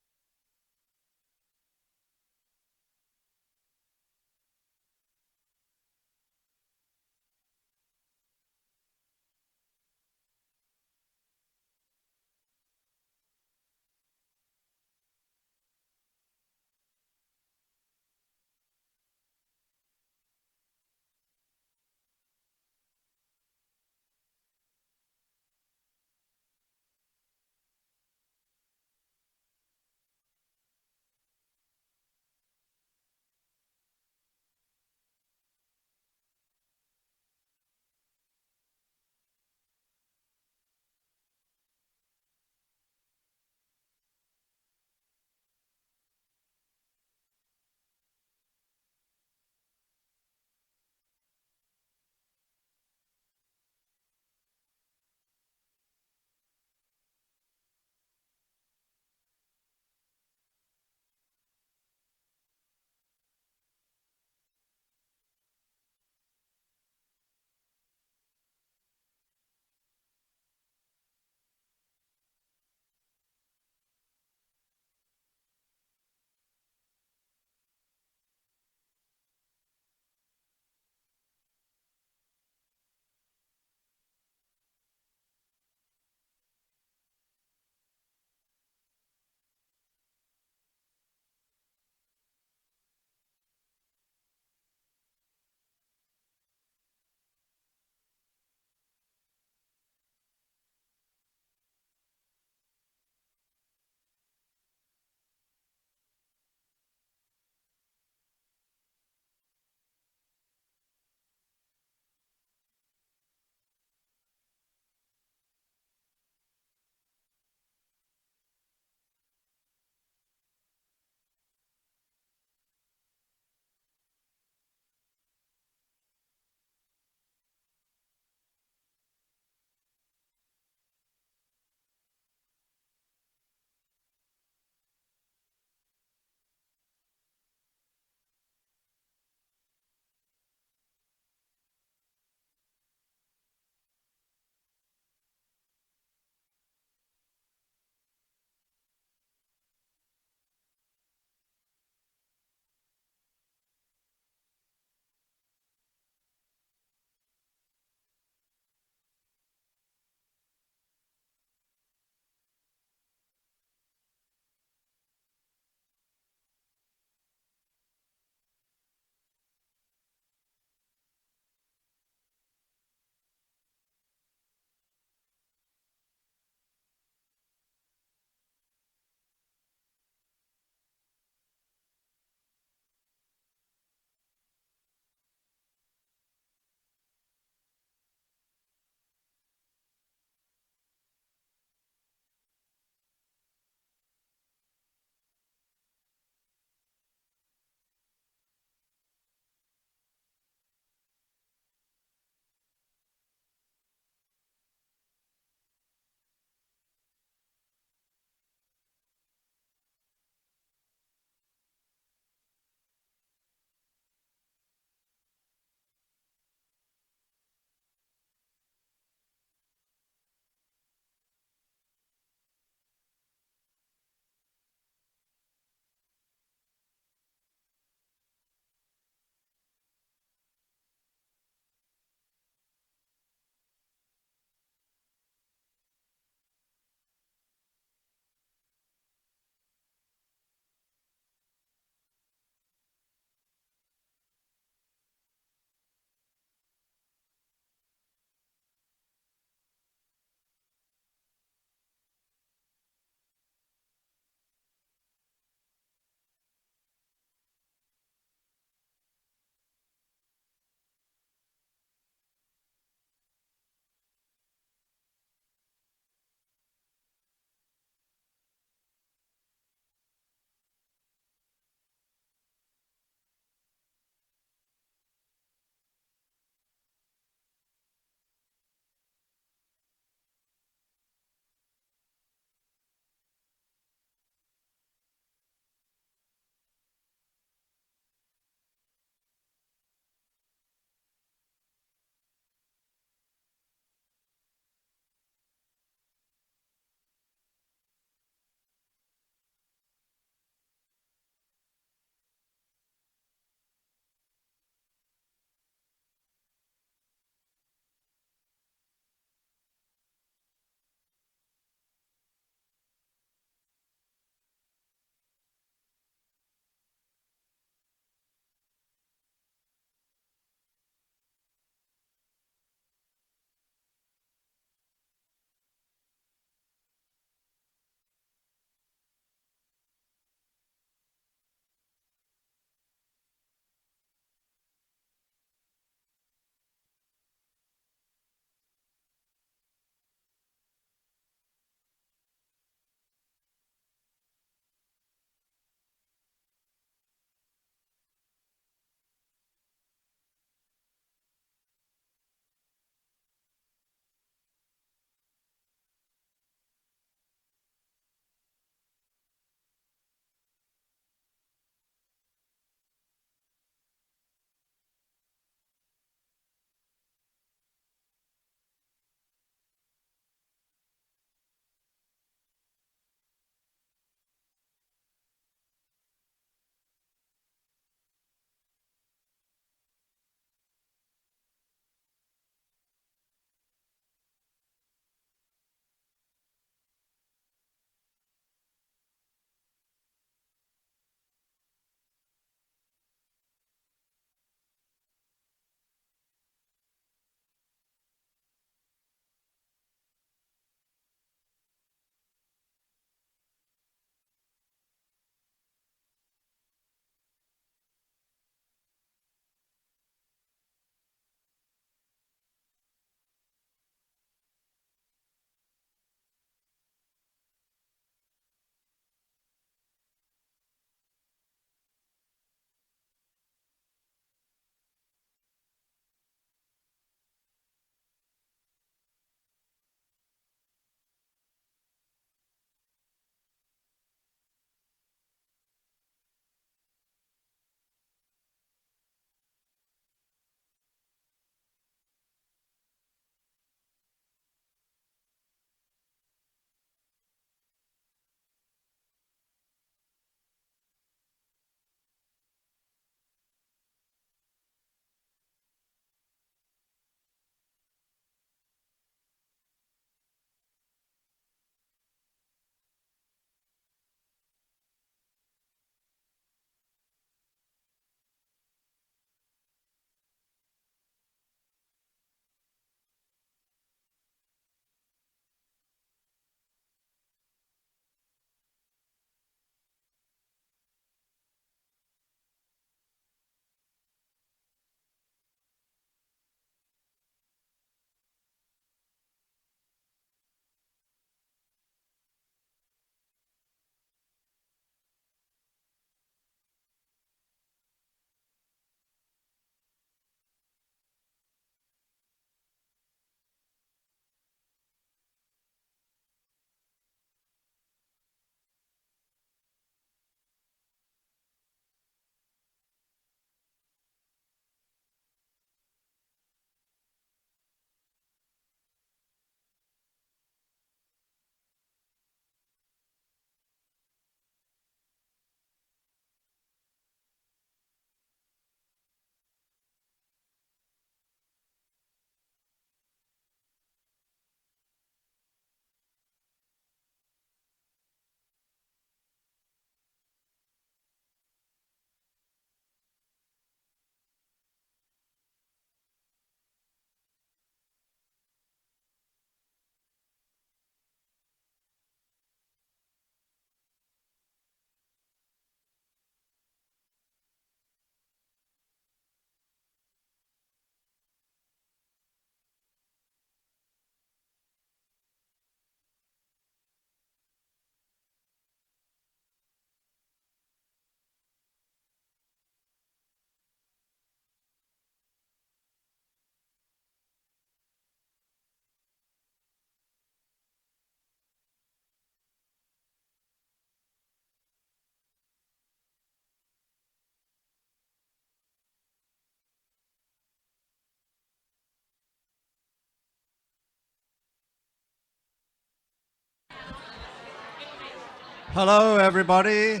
Hello, everybody.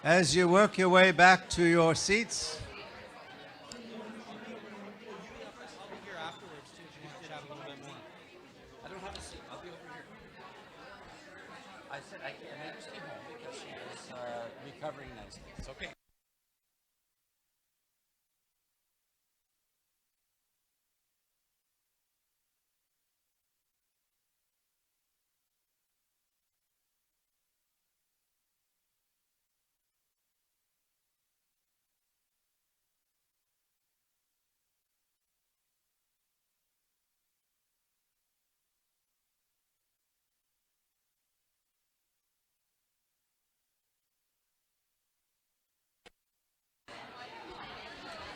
As you work your way back to your seats, I said I made her stay home because she is recovering nicely. It's okay.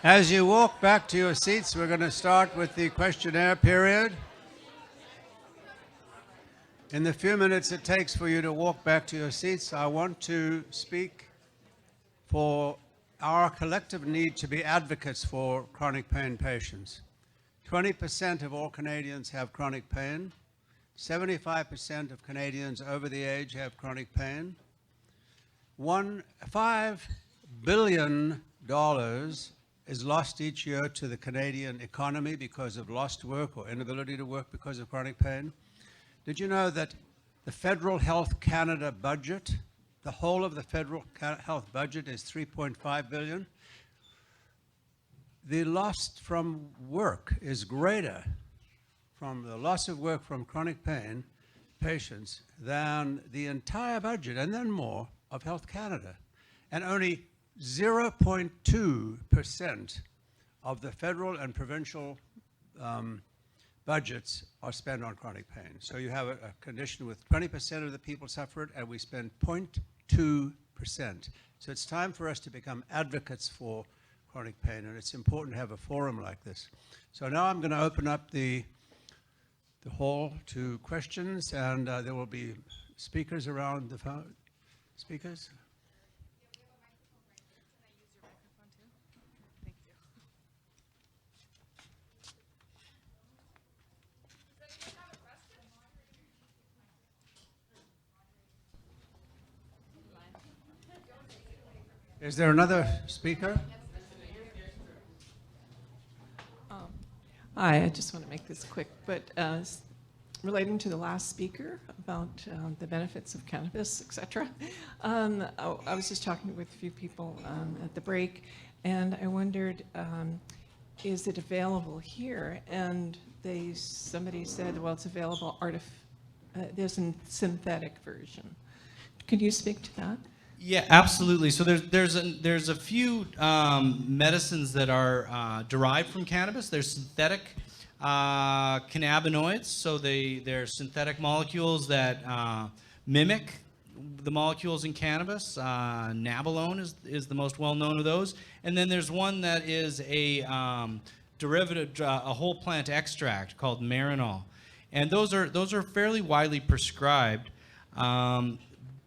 as you walk back to your seats, we're going to start with the questionnaire period. In the few minutes it takes for you to walk back to your seats, I want to speak for our collective need to be advocates for chronic pain patients. 20% of all Canadians have chronic pain. 75% of Canadians over the age have chronic pain. $5 billion is lost each year to the Canadian economy because of lost work or inability to work because of chronic pain. Did you know that the Federal Health Canada budget, the whole of the federal health budget is $3.5 billion? The loss from work is greater from the loss of work from chronic pain patients than the entire budget, and then more, of Health Canada. And only 0.2% of the federal and provincial budgets are spent on chronic pain. So you have a condition with 20% of the people suffer it, and we spend 0.2%. So it's time for us to become advocates for chronic pain, and it's important to have a forum like this. So now I'm going to open up the hall to questions, and there will be speakers around the phone. Speakers? Is there another speaker? Hi, I just want to make this quick, but relating to the last speaker about the benefits of cannabis, etc. I was just talking with a few people at the break, and I wondered, is it available here? And somebody said, well, it's available, there's a synthetic version. Could you speak to that? Yeah, absolutely. So there's a few medicines that are derived from cannabis. There's synthetic cannabinoids, so they're synthetic molecules that mimic the molecules in cannabis. Nabilone is the most well-known of those. And then there's one that is a derivative, a whole plant extract called Marinol. And those are fairly widely prescribed.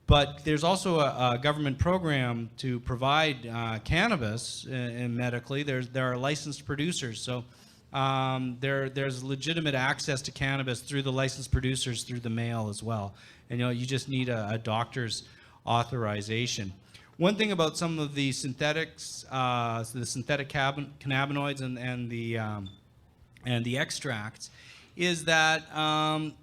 But there's also a government program to provide cannabis medically. There are licensed producers, so there's legitimate access to cannabis through the licensed producers through the mail as well. And you just need a doctor's authorization. One thing about some of the synthetics, the synthetic cannabinoids and the extracts, is that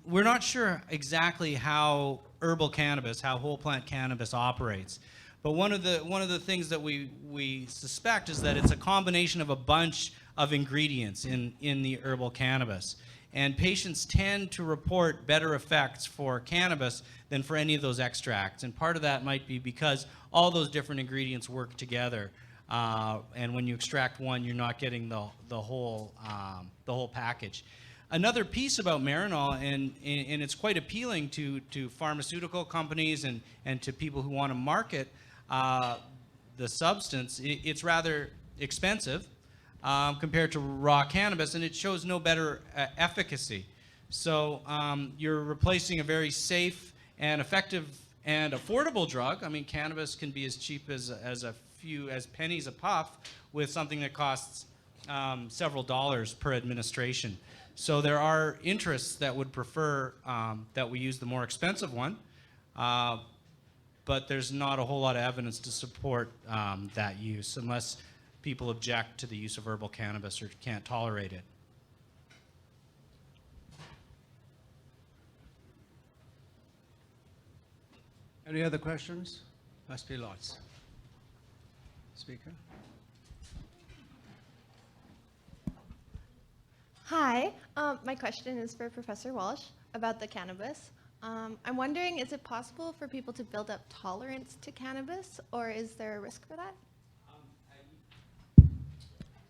we're not sure exactly how herbal cannabis, how whole plant cannabis operates. But one of the things that we suspect is that it's a combination of a bunch of ingredients in the herbal cannabis. And patients tend to report better effects for cannabis than for any of those extracts. And part of that might be because all those different ingredients work together. And when you extract one, you're not getting the whole package. Another piece about Marinol, and it's quite appealing to pharmaceutical companies and to people who want to market the substance, it's rather expensive compared to raw cannabis, and it shows no better efficacy. So you're replacing a very safe and effective and affordable drug. I mean, cannabis can be as cheap as pennies a puff with something that costs several dollars per administration. So there are interests that would prefer that we use the more expensive one, but there's not a whole lot of evidence to support that use unless people object to the use of herbal cannabis or can't tolerate it. Any other questions? Must be lots. Speaker? Hi, my question is for Professor Walsh about the cannabis. I'm wondering, is it possible for people to build up tolerance to cannabis, or is there a risk for that?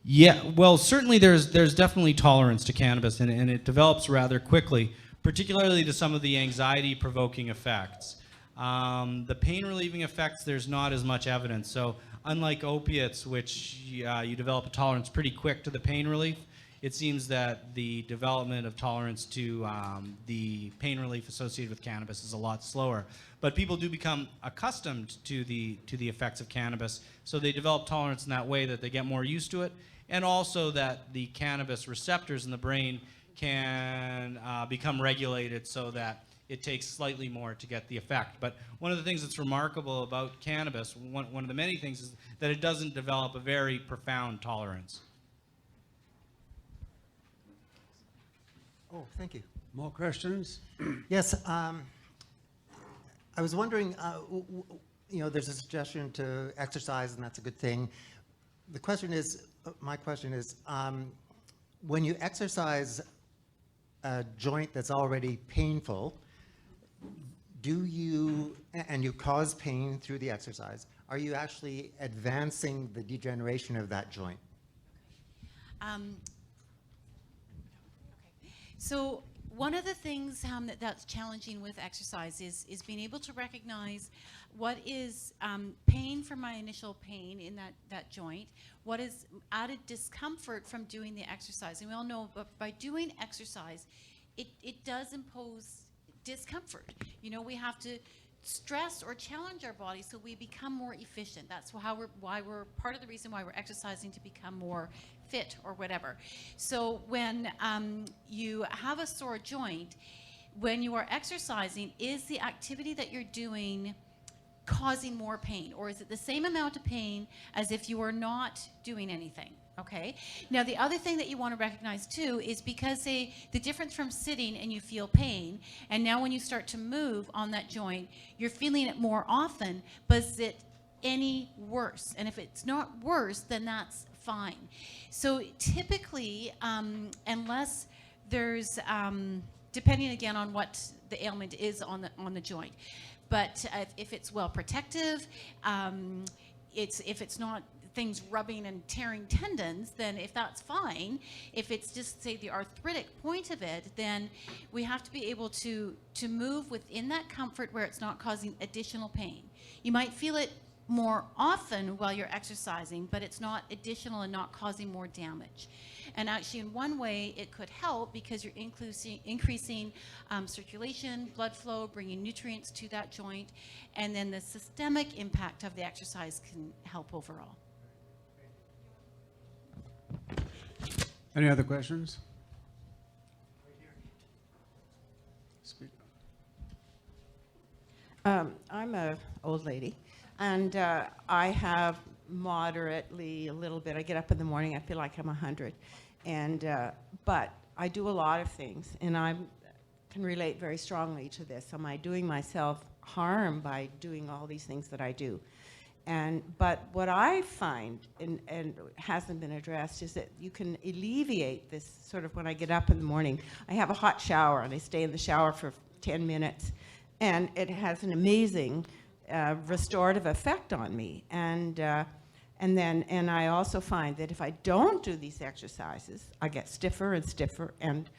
Yeah, well, certainly there's definitely tolerance to cannabis, and it develops rather quickly, particularly to some of the anxiety-provoking effects. The pain-relieving effects, there's not as much evidence. So unlike opiates, which you develop a tolerance pretty quick to the pain relief, it seems that the development of tolerance to the pain relief associated with cannabis is a lot slower. But people do become accustomed to the effects of cannabis, so they develop tolerance in that way that they get more used to it, and also that the cannabis receptors in the brain can become regulated so that it takes slightly more to get the effect. But one of the things that's remarkable about cannabis, one of the many things, is that it doesn't develop a very profound tolerance. Oh, thank you. More questions? Yes, I was wondering, there's a suggestion to exercise, and that's a good thing. The question is, my question is, when you exercise a joint that's already painful, and you cause pain through the exercise, are you actually advancing the degeneration of that joint? So one of the things that's challenging with exercise is being able to recognize what is pain from my initial pain in that joint, what is added discomfort from doing the exercise. And we all know by doing exercise, it does impose discomfort. We have to stress or challenge our body so we become more efficient. That's why we're part of the reason why we're exercising, to become more fit or whatever. So when you have a sore joint, when you are exercising, is the activity that you're doing causing more pain, or is it the same amount of pain as if you were not doing anything? Okay. Now, the other thing that you want to recognize too is, because the difference from sitting and you feel pain, and now when you start to move on that joint, you're feeling it more often, but is it any worse? And if it's not worse, then that's fine. So typically, unless there's, depending again on what the ailment is on the joint, but if it's well protective, if it's not things rubbing and tearing tendons, then if that's fine. If it's just, say, the arthritic point of it, then we have to be able to move within that comfort where it's not causing additional pain. You might feel it more often while you're exercising, but it's not additional and not causing more damage. And actually, in one way, it could help because you're increasing circulation, blood flow, bringing nutrients to that joint, and then the systemic impact of the exercise can help overall. Any other questions? Speak. I'm an old lady, and I have moderately a little bit. I get up in the morning, I feel like I'm 100, and but I do a lot of things, and I can relate very strongly to this. Am I doing myself harm by doing all these things that I do? But what I find, and hasn't been addressed, is that you can alleviate this sort of, when I get up in the morning, I have a hot shower and I stay in the shower for 10 minutes, and it has an amazing restorative effect on me. And I also find that if I don't do these exercises, I get stiffer and stiffer, and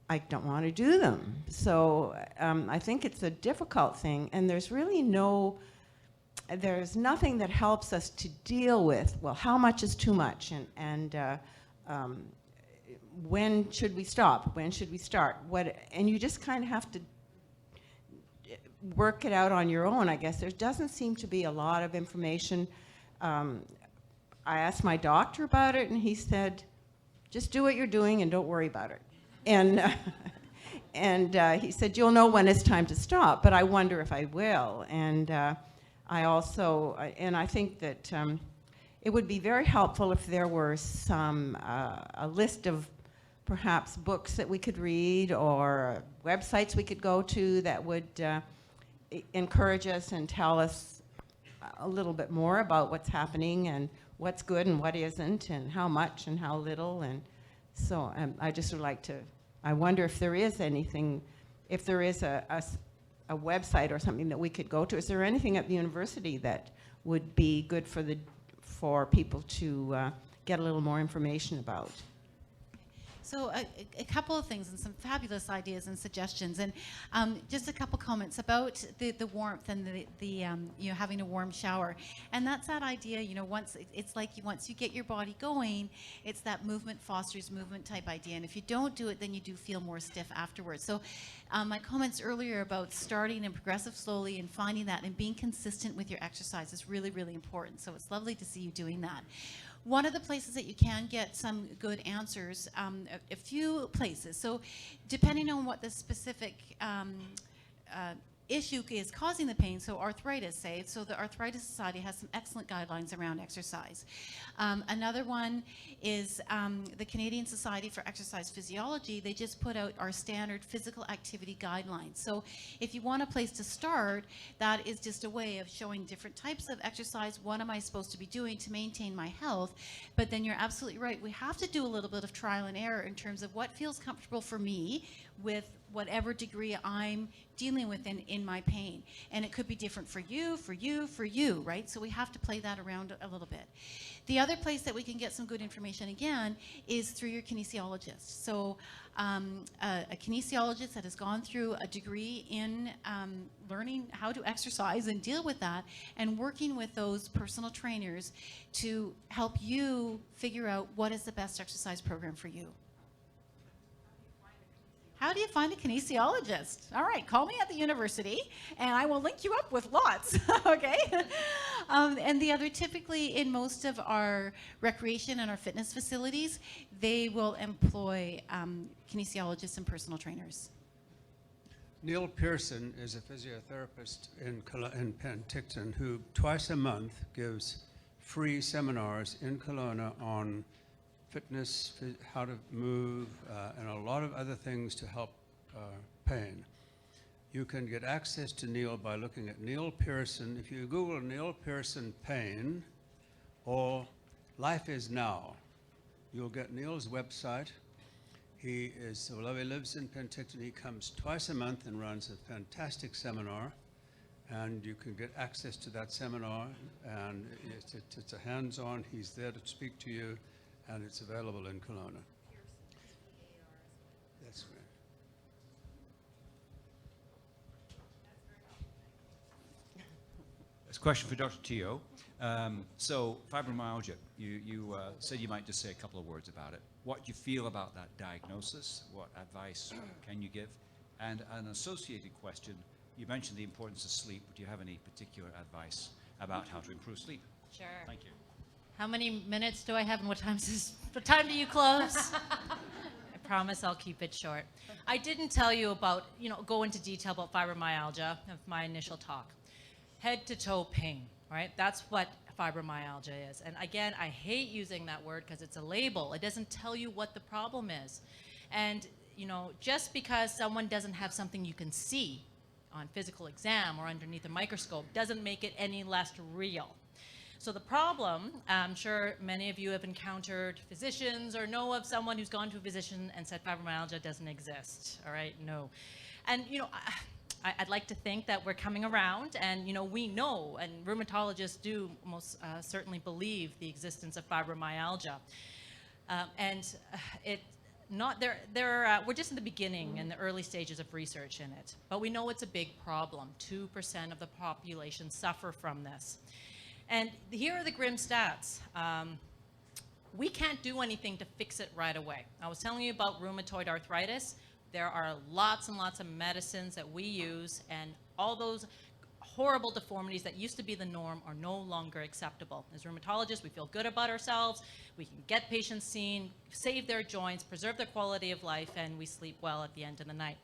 I don't want to do them. So I think it's a difficult thing, and there's really there's nothing that helps us to deal with, well, how much is too much, and when should we stop, when should we start, and you just kind of have to work it out on your own, I guess. There doesn't seem to be a lot of information. I asked my doctor about it, and he said, just do what you're doing and don't worry about it. he said, you'll know when it's time to stop, but I wonder if I will. And I think that it would be very helpful if there were a list of perhaps books that we could read or websites we could go to that would encourage us and tell us a little bit more about what's happening and what's good and what isn't and how much and how little. And so I just would like to, I wonder if there is anything, if there is a website or something that we could go to. Is there anything at the university that would be good for people to get a little more information about? So a couple of things and some fabulous ideas and suggestions, and just a couple comments about the warmth and the having a warm shower, and that's that idea. Once you get your body going, it's that movement fosters movement type idea, and if you don't do it, then you do feel more stiff afterwards. So my comments earlier about starting and progressive slowly and finding that and being consistent with your exercise is really, really important. So it's lovely to see you doing that. One of the places that you can get some good answers, a few places. So depending on what the specific issue is causing the pain, so arthritis, say, so the Arthritis Society has some excellent guidelines around exercise. Another one is the Canadian Society for Exercise Physiology. They just put out our standard physical activity guidelines. So if you want a place to start, that is just a way of showing different types of exercise. What am I supposed to be doing to maintain my health? But then you're absolutely right. We have to do a little bit of trial and error in terms of what feels comfortable for me with whatever degree I'm dealing with in my pain. And it could be different for you, right? So we have to play that around a little bit. The other place that we can get some good information, again, is through your kinesiologist. So a kinesiologist that has gone through a degree in learning how to exercise and deal with that, and working with those personal trainers to help you figure out what is the best exercise program for you. How do you find a kinesiologist? All right, call me at the university, and I will link you up with lots, okay? And the other, typically in most of our recreation and our fitness facilities, they will employ kinesiologists and personal trainers. Neil Pearson is a physiotherapist in Penticton who twice a month gives free seminars in Kelowna on fitness, how to move, and a lot of other things to help pain. You can get access to Neil by looking at Neil Pearson. If you Google Neil Pearson pain or Life is Now, you'll get Neil's website. Although he lives in Penticton, he comes twice a month and runs a fantastic seminar, and you can get access to that seminar, and it's a hands-on. He's there to speak to you, and it's available in Kelowna. That's right. It's a question for Dr. Teo. So fibromyalgia, you said you might just say a couple of words about it. What do you feel about that diagnosis? What advice can you give? And an associated question, you mentioned the importance of sleep. Do you have any particular advice about how to improve sleep? Sure. Thank you. How many minutes do I have, and what time do you close? I promise I'll keep it short. I didn't tell you about, go into detail about fibromyalgia of my initial talk. Head to toe pain, right? That's what fibromyalgia is. And again, I hate using that word because it's a label. It doesn't tell you what the problem is. And, just because someone doesn't have something you can see on physical exam or underneath a microscope doesn't make it any less real. So the problem, I'm sure many of you have encountered physicians or know of someone who's gone to a physician and said fibromyalgia doesn't exist, all right? No. And, I'd like to think that we're coming around, and, we know, and rheumatologists do most certainly believe the existence of fibromyalgia. We're just in the beginning, in the early stages of research in it. But we know it's a big problem. 2% of the population suffer from this. And here are the grim stats. We can't do anything to fix it right away. I was telling you about rheumatoid arthritis. There are lots and lots of medicines that we use, and all those horrible deformities that used to be the norm are no longer acceptable. As rheumatologists, we feel good about ourselves. We can get patients seen, save their joints, preserve their quality of life, and we sleep well at the end of the night.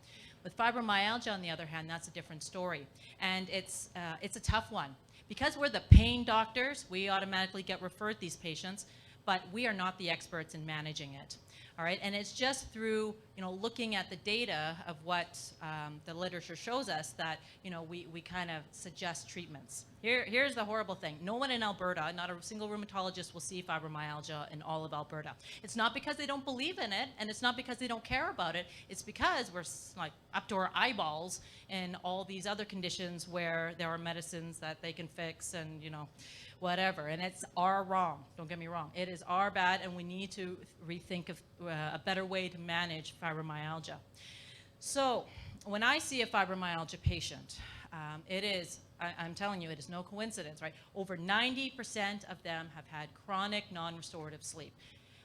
With fibromyalgia, on the other hand, that's a different story. And it's a tough one. Because we're the pain doctors, we automatically get referred these patients, but we are not the experts in managing it. All right, and it's just through, looking at the data of what the literature shows us that, we kind of suggest treatments. Here's the horrible thing. No one in Alberta, not a single rheumatologist will see fibromyalgia in all of Alberta. It's not because they don't believe in it, and it's not because they don't care about it. It's because we're like up to our eyeballs in all these other conditions where there are medicines that they can fix and, whatever, and it's our wrong. Don't get me wrong. It is our bad, and we need to rethink of a better way to manage fibromyalgia. So when I see a fibromyalgia patient, I'm telling you, it is no coincidence, right? Over 90% of them have had chronic non-restorative sleep.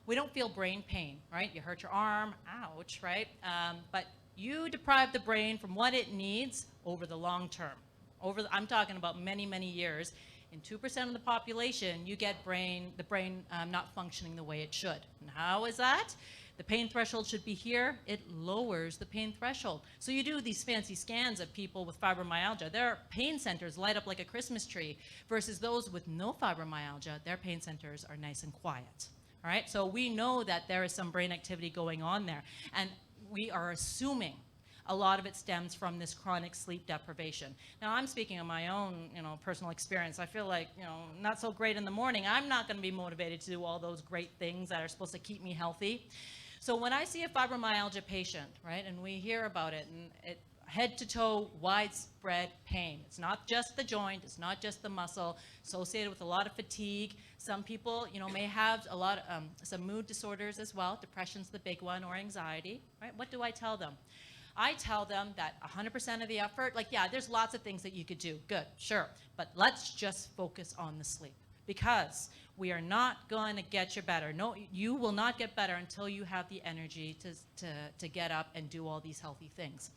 We don't feel brain pain, right? You hurt your arm, ouch, right? But you deprive the brain from what it needs over the long term. I'm talking about many, many years. In 2% of the population, you get the brain not functioning the way it should. And how is that? The pain threshold should be here. It lowers the pain threshold. So you do these fancy scans of people with fibromyalgia. Their pain centers light up like a Christmas tree, versus those with no fibromyalgia, their pain centers are nice and quiet. All right? So we know that there is some brain activity going on there. And we are assuming a lot of it stems from this chronic sleep deprivation. Now, I'm speaking of my own, personal experience. I feel like, not so great in the morning. I'm not going to be motivated to do all those great things that are supposed to keep me healthy. So when I see a fibromyalgia patient, right, and we hear about it, and it head to toe, widespread pain. It's not just the joint, it's not just the muscle, associated with a lot of fatigue. Some people, may have a lot of, some mood disorders as well. Depression's the big one, or anxiety, right? What do I tell them? I tell them that 100% of the effort, there's lots of things that you could do. Good, sure. But let's just focus on the sleep, because we are not going to get you better. No, you will not get better until you have the energy to get up and do all these healthy things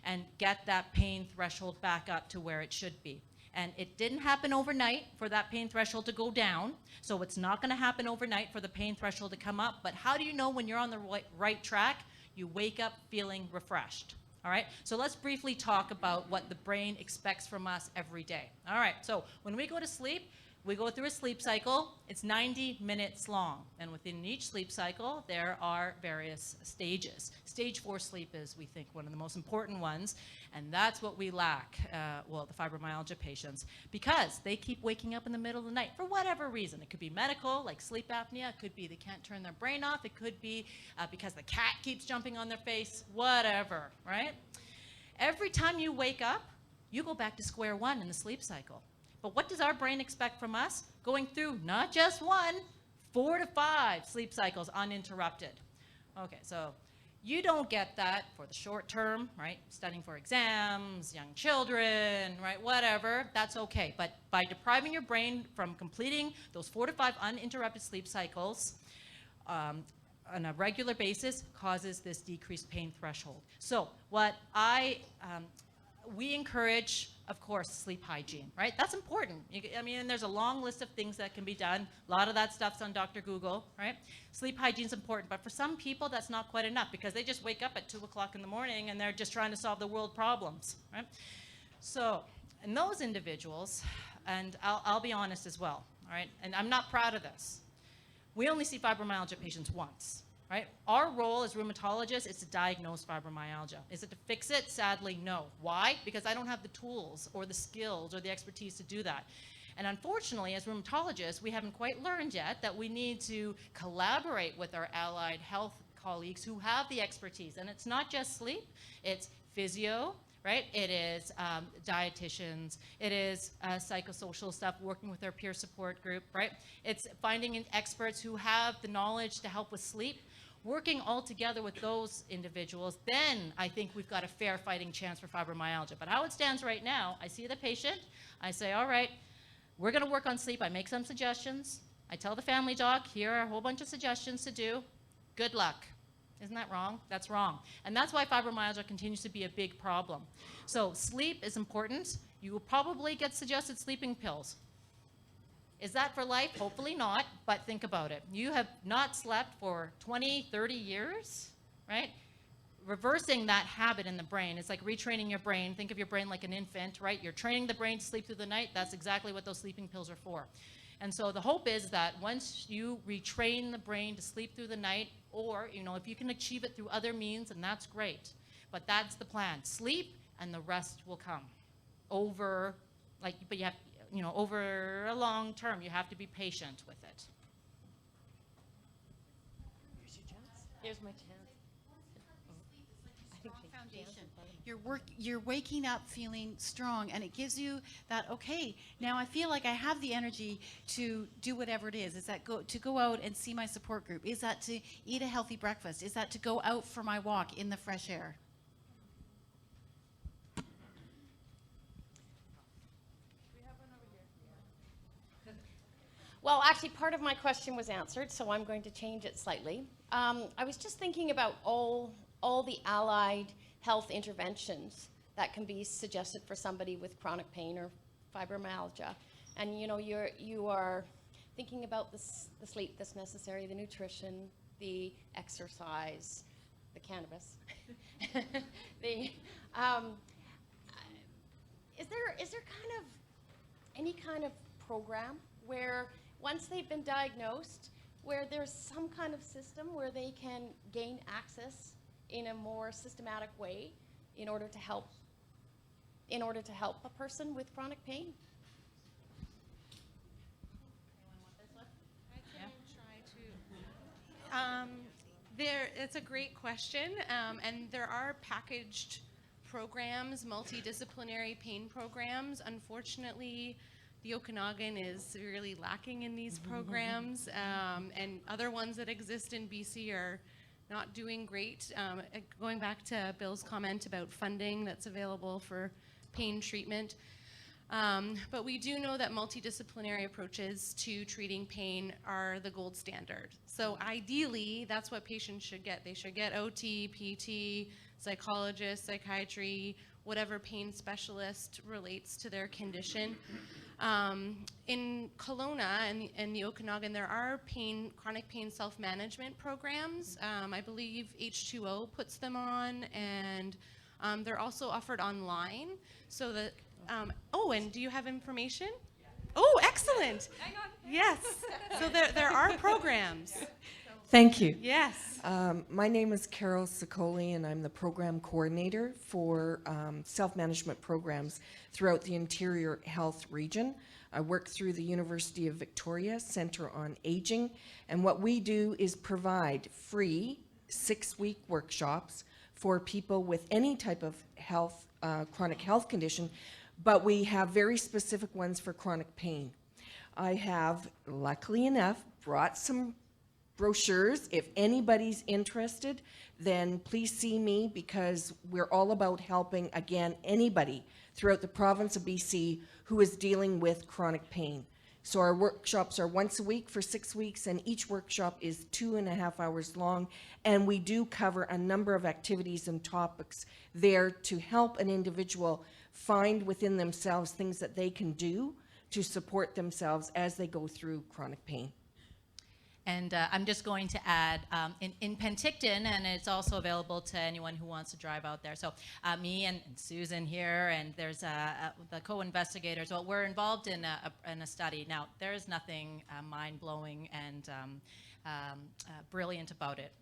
and get that pain threshold back up to where it should be. And it didn't happen overnight for that pain threshold to go down. So it's not going to happen overnight for the pain threshold to come up. But how do you know when you're on the right track? You wake up feeling refreshed. All right, so let's briefly talk about what the brain expects from us every day. All right, so when we go to sleep, we go through a sleep cycle. It's 90 minutes long, and within each sleep cycle, there are various stages. Stage 4 sleep is, we think, one of the most important ones, and that's what we lack, the fibromyalgia patients, because they keep waking up in the middle of the night for whatever reason. It could be medical, like sleep apnea. It could be they can't turn their brain off. It could be because the cat keeps jumping on their face, whatever, right? Every time you wake up, you go back to square one in the sleep cycle. But what does our brain expect from us? Going through not just 1, 4 to 5 sleep cycles uninterrupted. Okay, so you don't get that for the short term, right? Studying for exams, young children, right? Whatever, that's okay. But by depriving your brain from completing those 4 to 5 uninterrupted sleep cycles on a regular basis causes this decreased pain threshold. So what we encourage, of course, sleep hygiene, right? That's important. And there's a long list of things that can be done. A lot of that stuff's on Dr. Google, right? Sleep hygiene's important, but for some people, that's not quite enough, because they just wake up at 2 o'clock in the morning and they're just trying to solve the world problems, right? So, in those individuals, and I'll be honest as well, all right? And I'm not proud of this. We only see fibromyalgia patients once. Right? Our role as rheumatologists is to diagnose fibromyalgia. Is it to fix it? Sadly, no. Why? Because I don't have the tools or the skills or the expertise to do that. And unfortunately, as rheumatologists, we haven't quite learned yet that we need to collaborate with our allied health colleagues who have the expertise. And it's not just sleep, it's physio, right? It is dietitians, it is psychosocial stuff, working with our peer support group, right? It's finding experts who have the knowledge to help with sleep, working all together with those individuals. Then I think we've got a fair fighting chance for fibromyalgia. But how it stands right now, I see the patient, I say, all right, we're gonna work on sleep. I make some suggestions. I tell the family doc, here are a whole bunch of suggestions to do. Good luck. Isn't that wrong? That's wrong. And that's why fibromyalgia continues to be a big problem. So sleep is important. you will probably get suggested sleeping pills. Is that for life? Hopefully not, but think about it. You have not slept for 20, 30 years, right? Reversing that habit in the brain is like retraining your brain. Think of your brain like an infant, right? You're training the brain to sleep through the night. That's exactly what those sleeping pills are for. And so the hope is that once you retrain the brain to sleep through the night, or, you know, if you can achieve it through other means, and that's great. But that's the plan. Sleep, and the rest will come. But you have, you know, over a long term, you have to be patient with it. Here's your chance. Here's my chance. Foundation. You're waking up feeling strong, and it gives you that, okay, now I feel like I have the energy to do whatever it is. Is that to go out and see my support group? Is that to eat a healthy breakfast? Is that to go out for my walk in the fresh air? Well, actually, part of my question was answered, so I'm going to change it slightly. I was just thinking about all the allied health interventions that can be suggested for somebody with chronic pain or fibromyalgia. And you know, you are thinking about the sleep that's necessary, the nutrition, the exercise, the cannabis. Is there kind of any kind of program where once they've been diagnosed, where there's some kind of system where they can gain access in a more systematic way in order to help a person with chronic pain? It's a great question, and there are packaged programs, multidisciplinary pain programs. Unfortunately, the Okanagan is severely lacking in these programs, and other ones that exist in BC are not doing great. Going back to Bill's comment about funding that's available for pain treatment. But we do know that multidisciplinary approaches to treating pain are the gold standard. So ideally, that's what patients should get. They should get OT, PT, psychologist, psychiatry, whatever pain specialist relates to their condition. In Kelowna and the Okanagan, there are chronic pain self-management programs. I believe H2O puts them on, and they're also offered online. So that, and do you have information? Oh, excellent. Hang on. Yes. So there are programs. Thank you. Yes. My name is Carol Sicoli, and I'm the program coordinator for self-management programs throughout the Interior Health region. I work through the University of Victoria Centre on Aging, and what we do is provide free 6-week workshops for people with any type of health, chronic health condition, but we have very specific ones for chronic pain. I have, luckily enough, brought some brochures. If anybody's interested, then please see me, because we're all about helping, again, anybody throughout the province of BC who is dealing with chronic pain. So our workshops are once a week for 6 weeks, and each workshop is 2.5 hours long, and we do cover a number of activities and topics there to help an individual find within themselves things that they can do to support themselves as they go through chronic pain. And I'm just going to add, in Penticton, and it's also available to anyone who wants to drive out there. So me and Susan here, and there's the co-investigators. Well, we're involved in a study. Now, there is nothing mind-blowing and brilliant about it.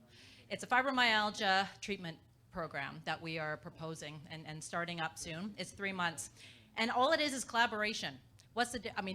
It's a fibromyalgia treatment program that we are proposing and starting up soon. It's 3 months. And all it is collaboration.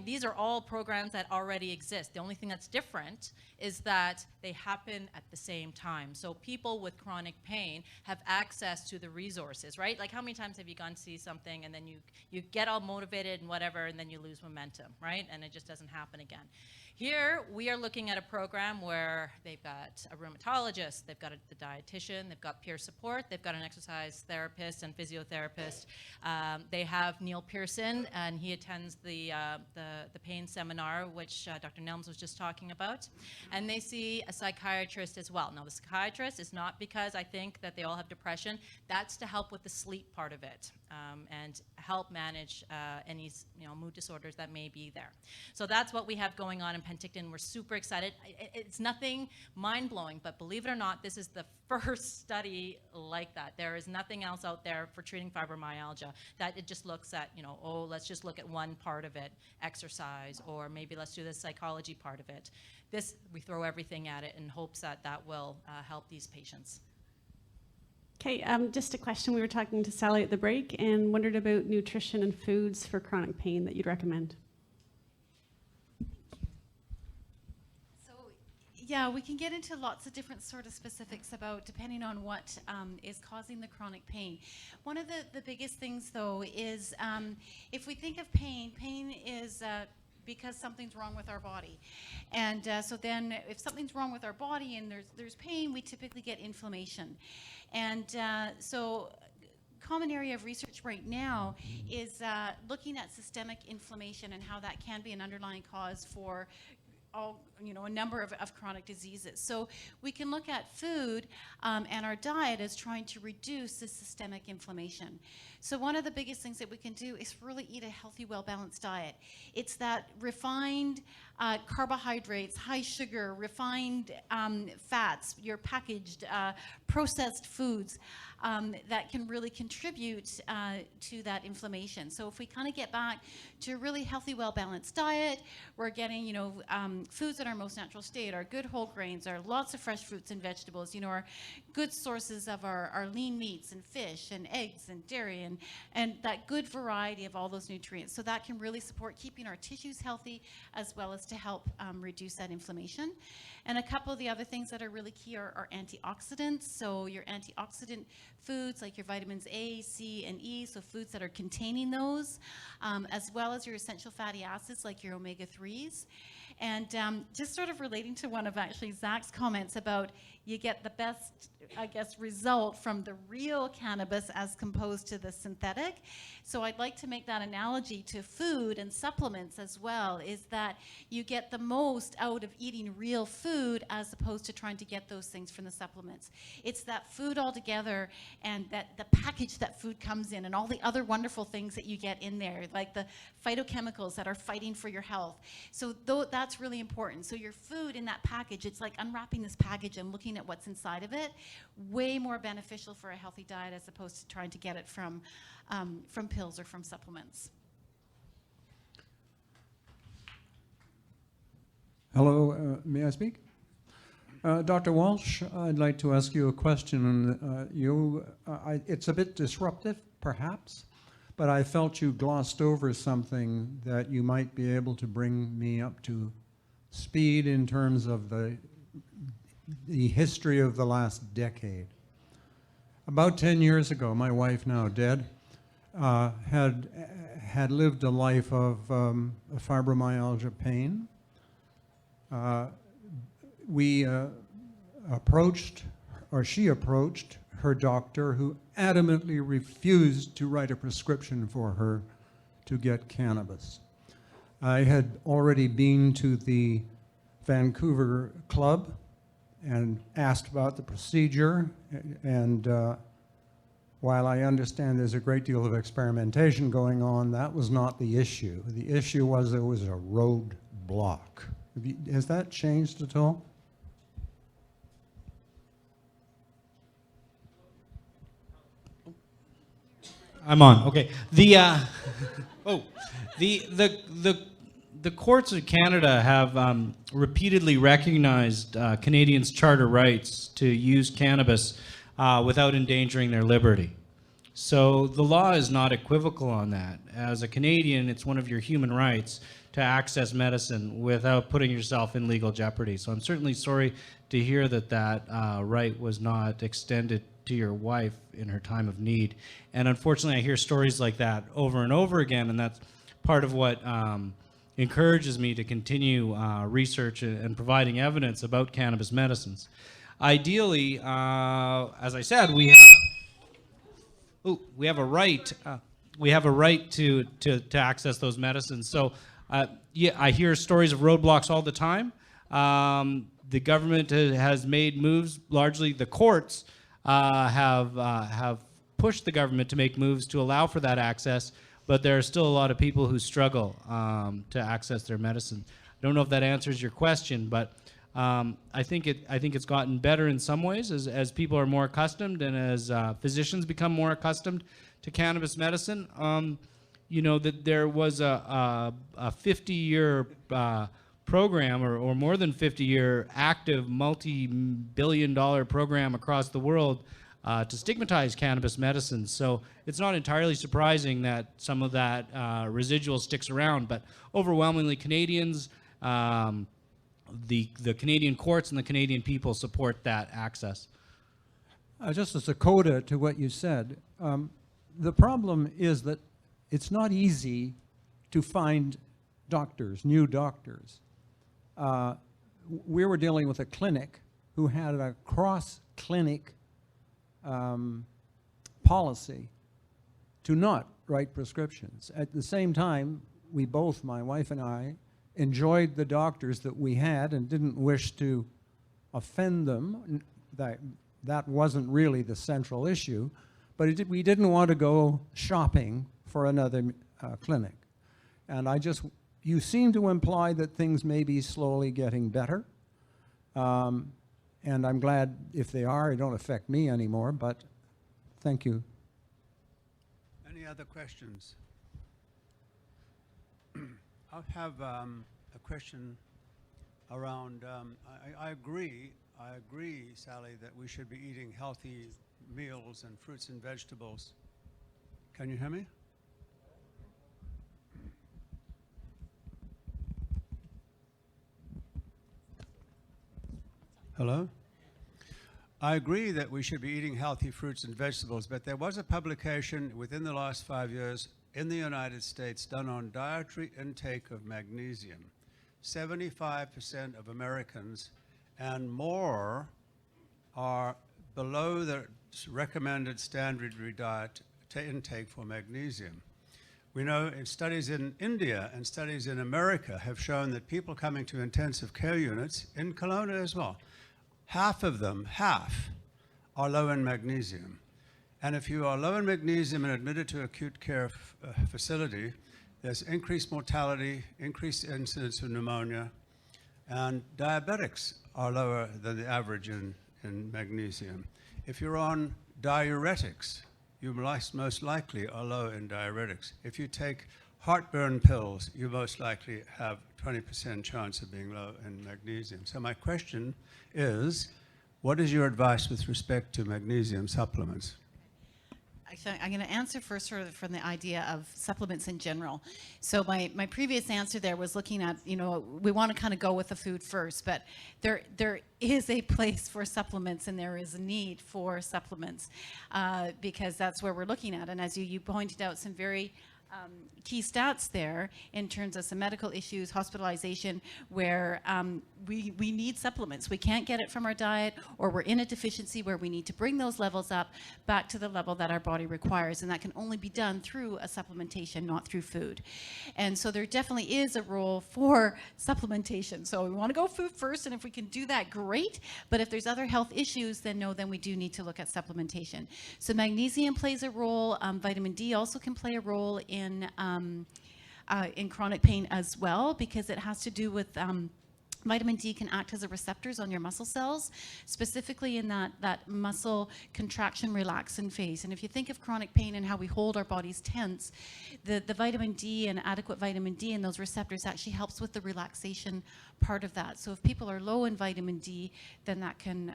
These are all programs that already exist. The only thing that's different is that they happen at the same time. So people with chronic pain have access to the resources, right? Like, how many times have you gone to see something and then you get all motivated and whatever, and then you lose momentum, right? And it just doesn't happen again. Here, we are looking at a program where they've got a rheumatologist, they've got the dietitian, they've got peer support, they've got an exercise therapist and physiotherapist. They have Neil Pearson, and he attends the pain seminar, which Dr. Nelems was just talking about. And they see a psychiatrist as well. Now, the psychiatrist is not because I think that they all have depression. That's to help with the sleep part of it. and help manage any mood disorders that may be there. So that's what we have going on in Penticton. We're super excited. It's nothing mind-blowing, but believe it or not, this is the first study like that. There is nothing else out there for treating fibromyalgia that it just looks at, oh, let's just look at one part of it, exercise, or maybe let's do the psychology part of it. This, we throw everything at it in hopes that that will help these patients. Okay, just a question. We were talking to Sally at the break and wondered about nutrition and foods for chronic pain that you'd recommend. So, yeah, we can get into lots of different sort of specifics about depending on what is causing the chronic pain. One of the biggest things, though, is if we think of pain, pain is because something's wrong with our body. And so then if something's wrong with our body and there's pain, we typically get inflammation. And so common area of research right now is looking at systemic inflammation and how that can be an underlying cause for a number of chronic diseases. So we can look at food and our diet as trying to reduce the systemic inflammation. So one of the biggest things that we can do is really eat a healthy, well-balanced diet. It's that refined carbohydrates, high sugar, refined fats, your packaged processed foods that can really contribute to that inflammation. So if we kind of get back to a really healthy, well-balanced diet, we're getting, foods in our most natural state, our good whole grains, our lots of fresh fruits and vegetables, our good sources of our lean meats and fish and eggs and dairy and that good variety of all those nutrients. So that can really support keeping our tissues healthy as well as to help reduce that inflammation. And a couple of the other things that are really key are antioxidants. So your antioxidant foods like your vitamins A, C, and E, so foods that are containing those, as well as your essential fatty acids like your omega-3s. And just sort of relating to one of actually Zach's comments about you get the best, result from the real cannabis as composed to the synthetic. So I'd like to make that analogy to food and supplements as well, is that you get the most out of eating real food as opposed to trying to get those things from the supplements. It's that food altogether and that the package that food comes in and all the other wonderful things that you get in there, like the phytochemicals that are fighting for your health. So that's really important. So your food in that package, it's like unwrapping this package and looking at what's inside of it, way more beneficial for a healthy diet as opposed to trying to get it from pills or from supplements. Hello, may I speak? Dr. Walsh, I'd like to ask you a question. It's a bit disruptive, perhaps, but I felt you glossed over something that you might be able to bring me up to speed in terms of the history of the last decade. About 10 years ago, my wife, now dead, had lived a life of fibromyalgia pain. She approached her doctor, who adamantly refused to write a prescription for her to get cannabis. I had already been to the Vancouver club and asked about the procedure, and while I understand there's a great deal of experimentation going on, that was not the issue. The issue was there was a roadblock. Has that changed at all? I'm on. Okay. The courts of Canada have repeatedly recognized Canadians' charter rights to use cannabis without endangering their liberty. So the law is not equivocal on that. As a Canadian, it's one of your human rights to access medicine without putting yourself in legal jeopardy. So I'm certainly sorry to hear that right was not extended to your wife in her time of need. And unfortunately, I hear stories like that over and over again, and that's part of what encourages me to continue research and providing evidence about cannabis medicines. Ideally, as I said, we have a right. We have a right to access those medicines. So, yeah, I hear stories of roadblocks all the time. The government has made moves. Largely, the courts have push the government to make moves to allow for that access, but there are still a lot of people who struggle to access their medicine. I don't know if that answers your question, but I think it's gotten better in some ways as people are more accustomed and as physicians become more accustomed to cannabis medicine. You know, that there was a 50-year program or more than 50-year active multi-billion-dollar program across the world to stigmatize cannabis medicine. So it's not entirely surprising that some of that residual sticks around, but overwhelmingly Canadians, the Canadian courts and the Canadian people support that access. Just as a coda to what you said, the problem is that it's not easy to find doctors, new doctors. We were dealing with a clinic who had a cross-clinic policy to not write prescriptions. At the same time, we both, my wife and I, enjoyed the doctors that we had and didn't wish to offend them. That wasn't really the central issue, but we didn't want to go shopping for another clinic. And you seem to imply that things may be slowly getting better. And I'm glad if they are, it don't affect me anymore, but thank you. Any other questions? I have a question around, I agree, Sally, that we should be eating healthy meals and fruits and vegetables. Can you hear me? Hello? I agree that we should be eating healthy fruits and vegetables, but there was a publication within the last 5 years in the United States done on dietary intake of magnesium. 75% of Americans and more are below the recommended standard diet intake for magnesium. We know studies in India and studies in America have shown that people coming to intensive care units, in Kelowna as well, half of them, are low in magnesium. And if you are low in magnesium and admitted to acute care facility, there's increased mortality, increased incidence of pneumonia, and diabetics are lower than the average in magnesium. If you're on diuretics, you most likely are low in diuretics. If you take heartburn pills, you most likely have 20% chance of being low in magnesium. So my question is, what is your advice with respect to magnesium supplements? Actually, I'm going to answer first from the idea of supplements in general. So my previous answer there was looking at, we want to kind of go with the food first, but there is a place for supplements and there is a need for supplements because that's where we're looking at. And as you pointed out, some very key stats there in terms of some medical issues, hospitalization, where we need supplements. We can't get it from our diet, or we're in a deficiency where we need to bring those levels up back to the level that our body requires, and that can only be done through a supplementation, not through food. And so there definitely is a role for supplementation. So we want to go food first, and if we can do that, great. But if there's other health issues, then we do need to look at supplementation. So magnesium plays a role. Vitamin D also can play a role in chronic pain as well, because it has to do with vitamin D can act as a receptors on your muscle cells, specifically in that muscle contraction relaxin phase. And if you think of chronic pain and how we hold our bodies tense, the vitamin D and adequate vitamin D and those receptors actually helps with the relaxation part of that. So if people are low in vitamin D, then that can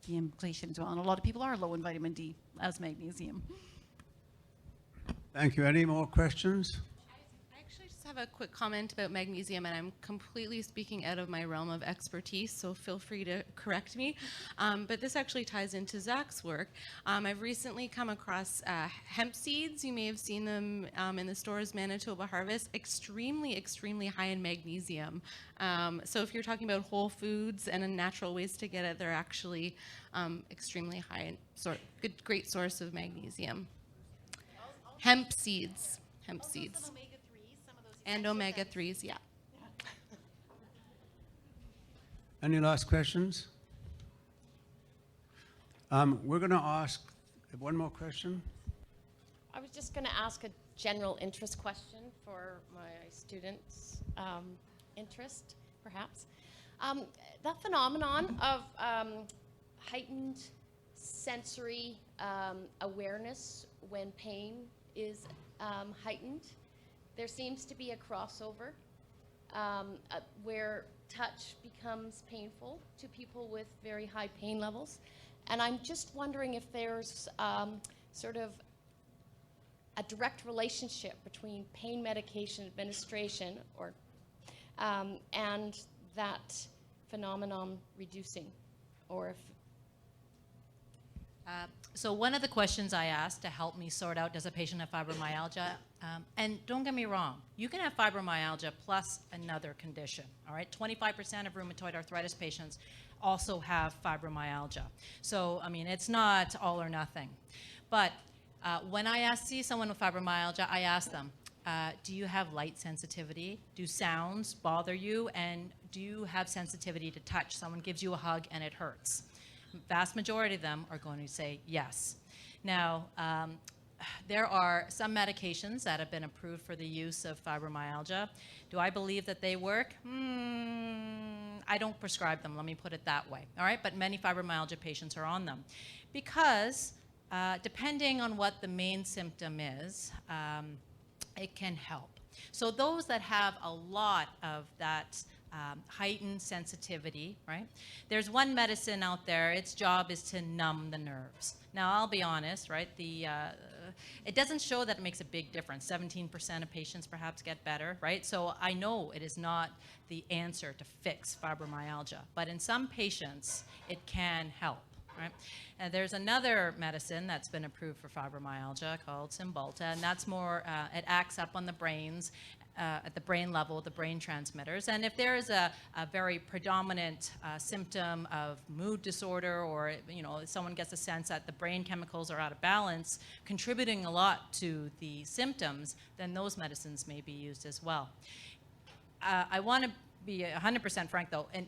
be implication as well. And a lot of people are low in vitamin D as magnesium. Thank you. Any more questions? I actually just have a quick comment about magnesium, and I'm completely speaking out of my realm of expertise, so feel free to correct me. But this actually ties into Zach's work. I've recently come across hemp seeds. You may have seen them in the stores, Manitoba Harvest, extremely, extremely high in magnesium. So if you're talking about whole foods and natural ways to get it, they're actually extremely high in great source of magnesium. Hemp seeds. And omega-3s, yeah. Any last questions? We're going to ask Have one more question? I was just going to ask a general interest question for my students' interest, perhaps. That phenomenon of heightened sensory awareness when pain is heightened, there seems to be a crossover where touch becomes painful to people with very high pain levels. And I'm just wondering if there's sort of a direct relationship between pain medication administration and that phenomenon reducing, or if so one of the questions I asked to help me sort out, does a patient have fibromyalgia? And don't get me wrong, you can have fibromyalgia plus another condition, all right? 25% of rheumatoid arthritis patients also have fibromyalgia. So, I mean, it's not all or nothing. But when I see someone with fibromyalgia, I ask them, do you have light sensitivity? Do sounds bother you? And do you have sensitivity to touch? Someone gives you a hug and it hurts. Vast majority of them are going to say yes. Now, there are some medications that have been approved for the use of fibromyalgia. Do I believe that they work? I don't prescribe them, let me put it that way. All right, but many fibromyalgia patients are on them because depending on what the main symptom is, it can help. So those that have a lot of that heightened sensitivity, right? There's one medicine out there, its job is to numb the nerves. Now, I'll be honest, right? It doesn't show that it makes a big difference. 17% of patients perhaps get better, right? So I know it is not the answer to fix fibromyalgia, but in some patients, it can help. Right? And there's another medicine that's been approved for fibromyalgia called Cymbalta, and that's more, it acts up on the brains, at the brain level, the brain transmitters. And if there is a very predominant symptom of mood disorder, or someone gets a sense that the brain chemicals are out of balance, contributing a lot to the symptoms, then those medicines may be used as well. I want to be 100% frank though, and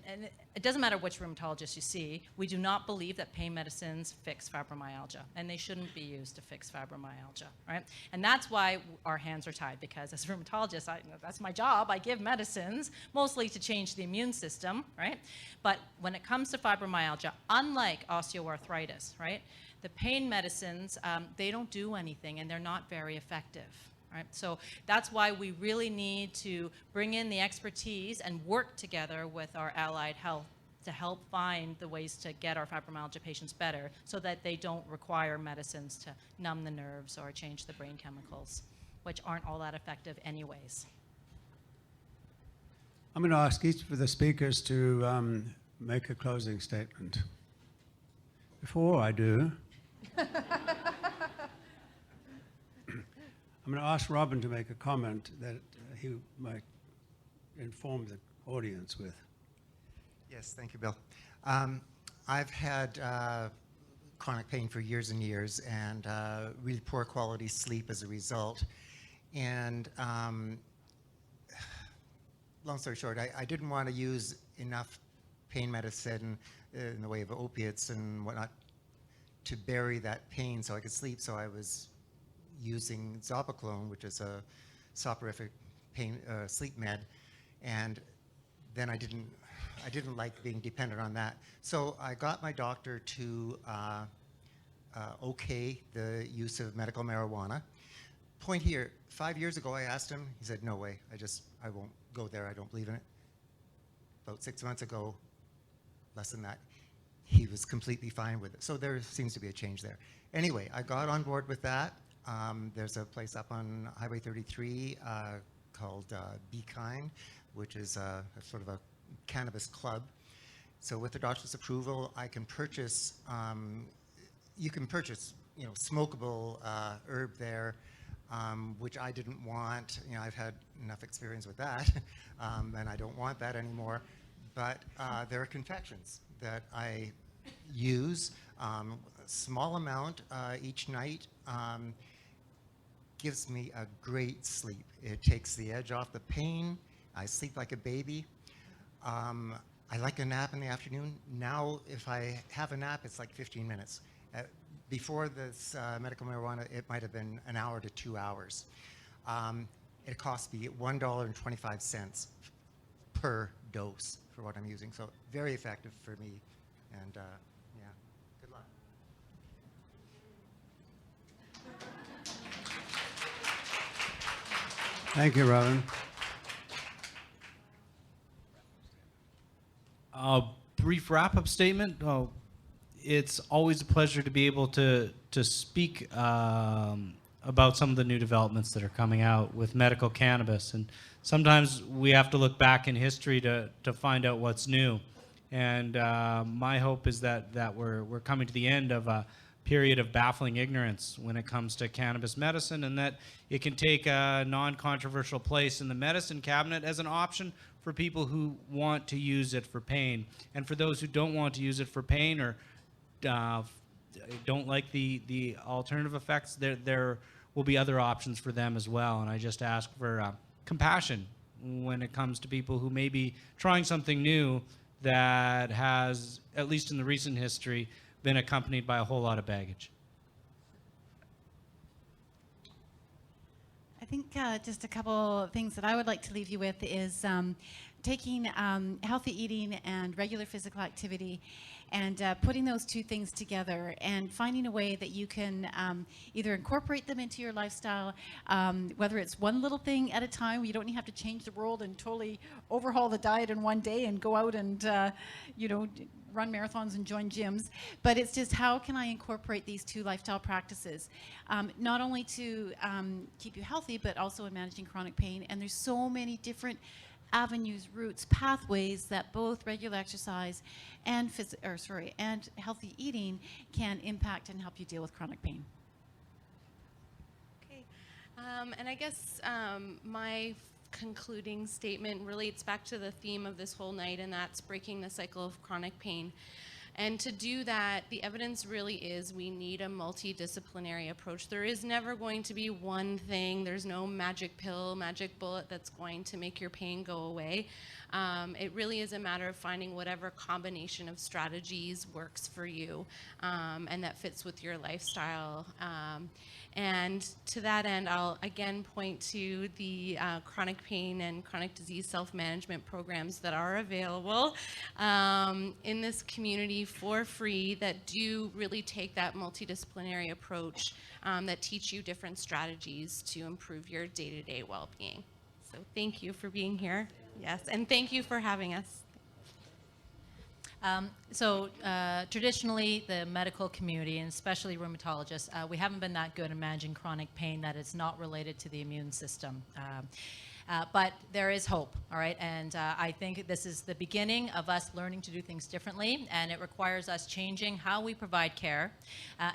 it doesn't matter which rheumatologist you see, we do not believe that pain medicines fix fibromyalgia, and they shouldn't be used to fix fibromyalgia, right? And that's why our hands are tied, because as a rheumatologist, that's my job, I give medicines, mostly to change the immune system, right? But when it comes to fibromyalgia, unlike osteoarthritis, right, the pain medicines, they don't do anything and they're not very effective. Right? So that's why we really need to bring in the expertise and work together with our allied health to help find the ways to get our fibromyalgia patients better so that they don't require medicines to numb the nerves or change the brain chemicals, which aren't all that effective anyways. I'm going to ask each of the speakers to make a closing statement. Before I do, I'm going to ask Robin to make a comment that he might inform the audience with. Yes, thank you, Bill. I've had chronic pain for years and years, and really poor quality sleep as a result. And long story short, I didn't want to use enough pain medicine in the way of opiates and whatnot to bury that pain so I could sleep, so I was using Zopiclone, which is a soporific pain sleep med, and then I didn't like being dependent on that. So I got my doctor to okay the use of medical marijuana. Point here, 5 years ago I asked him, he said, no way, I won't go there, I don't believe in it. About 6 months ago, less than that, he was completely fine with it. So there seems to be a change there. Anyway, I got on board with that. There's a place up on Highway 33 called Be Kind, which is a sort of a cannabis club. So with the doctor's approval, I can purchase, you can purchase, smokable herb there, which I didn't want. I've had enough experience with that, and I don't want that anymore. But there are confections that I use, a small amount each night. Gives me a great sleep. It takes the edge off the pain. I sleep like a baby. I like a nap in the afternoon. Now, if I have a nap, it's like 15 minutes. before this medical marijuana, it might have been an hour to 2 hours. It cost me $1.25 per dose for what I'm using. So very effective for me. And yeah, good luck. Thank you, Robin. Brief wrap-up statement. It's always a pleasure to be able to speak about some of the new developments that are coming out with medical cannabis. And sometimes we have to look back in history to find out what's new. And my hope is that we're coming to the end of a period of baffling ignorance when it comes to cannabis medicine, and that it can take a non-controversial place in the medicine cabinet as an option for people who want to use it for pain. And for those who don't want to use it for pain or don't like the alternative effects, there will be other options for them as well. And I just ask for compassion when it comes to people who may be trying something new that has, at least in the recent history, been accompanied by a whole lot of baggage. I think just a couple of things that I would like to leave you with is taking healthy eating and regular physical activity and putting those two things together and finding a way that you can either incorporate them into your lifestyle, whether it's one little thing at a time. You don't have to change the world and totally overhaul the diet in one day and go out and run marathons and join gyms, but it's just how can I incorporate these two lifestyle practices, not only to keep you healthy, but also in managing chronic pain. And there's so many different avenues, routes, pathways that both regular exercise and and healthy eating can impact and help you deal with chronic pain. Okay, and I guess my concluding statement relates back to the theme of this whole night, and that's breaking the cycle of chronic pain. And to do that, the evidence really is we need a multidisciplinary approach. There is never going to be one thing. There's no magic pill, magic bullet that's going to make your pain go away. It really is a matter of finding whatever combination of strategies works for you and that fits with your lifestyle. And to that end, I'll again point to the chronic pain and chronic disease self-management programs that are available in this community for free that do really take that multidisciplinary approach that teach you different strategies to improve your day-to-day well-being. So thank you for being here. Yes, and thank you for having us. Traditionally, the medical community, and especially rheumatologists, we haven't been that good at managing chronic pain that is not related to the immune system. But there is hope, all right? And I think this is the beginning of us learning to do things differently, and it requires us changing how we provide care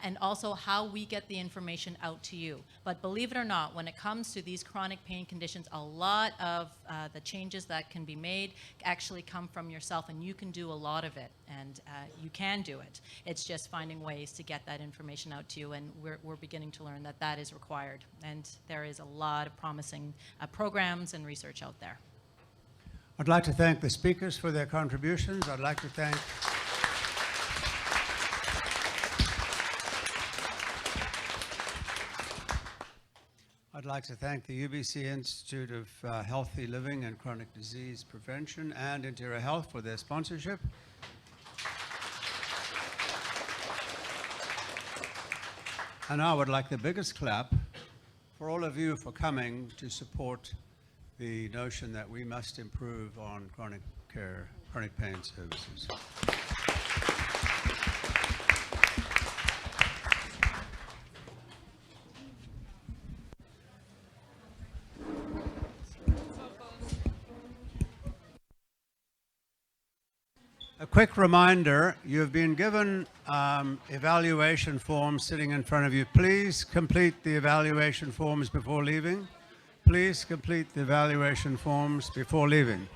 and also how we get the information out to you. But believe it or not, when it comes to these chronic pain conditions, a lot of the changes that can be made actually come from yourself, and you can do a lot of it, and you can do it. It's just finding ways to get that information out to you, and we're beginning to learn that that is required. And there is a lot of promising programs and research out there. I'd like to thank the speakers for their contributions. I'd like to thank the UBC Institute of Healthy Living and Chronic Disease Prevention and Interior Health for their sponsorship. And I would like the biggest clap for all of you for coming to support the notion that we must improve on chronic care, chronic pain services. A quick reminder, you have been given evaluation forms sitting in front of you. Please complete the evaluation forms before leaving. Please complete the evaluation forms before leaving.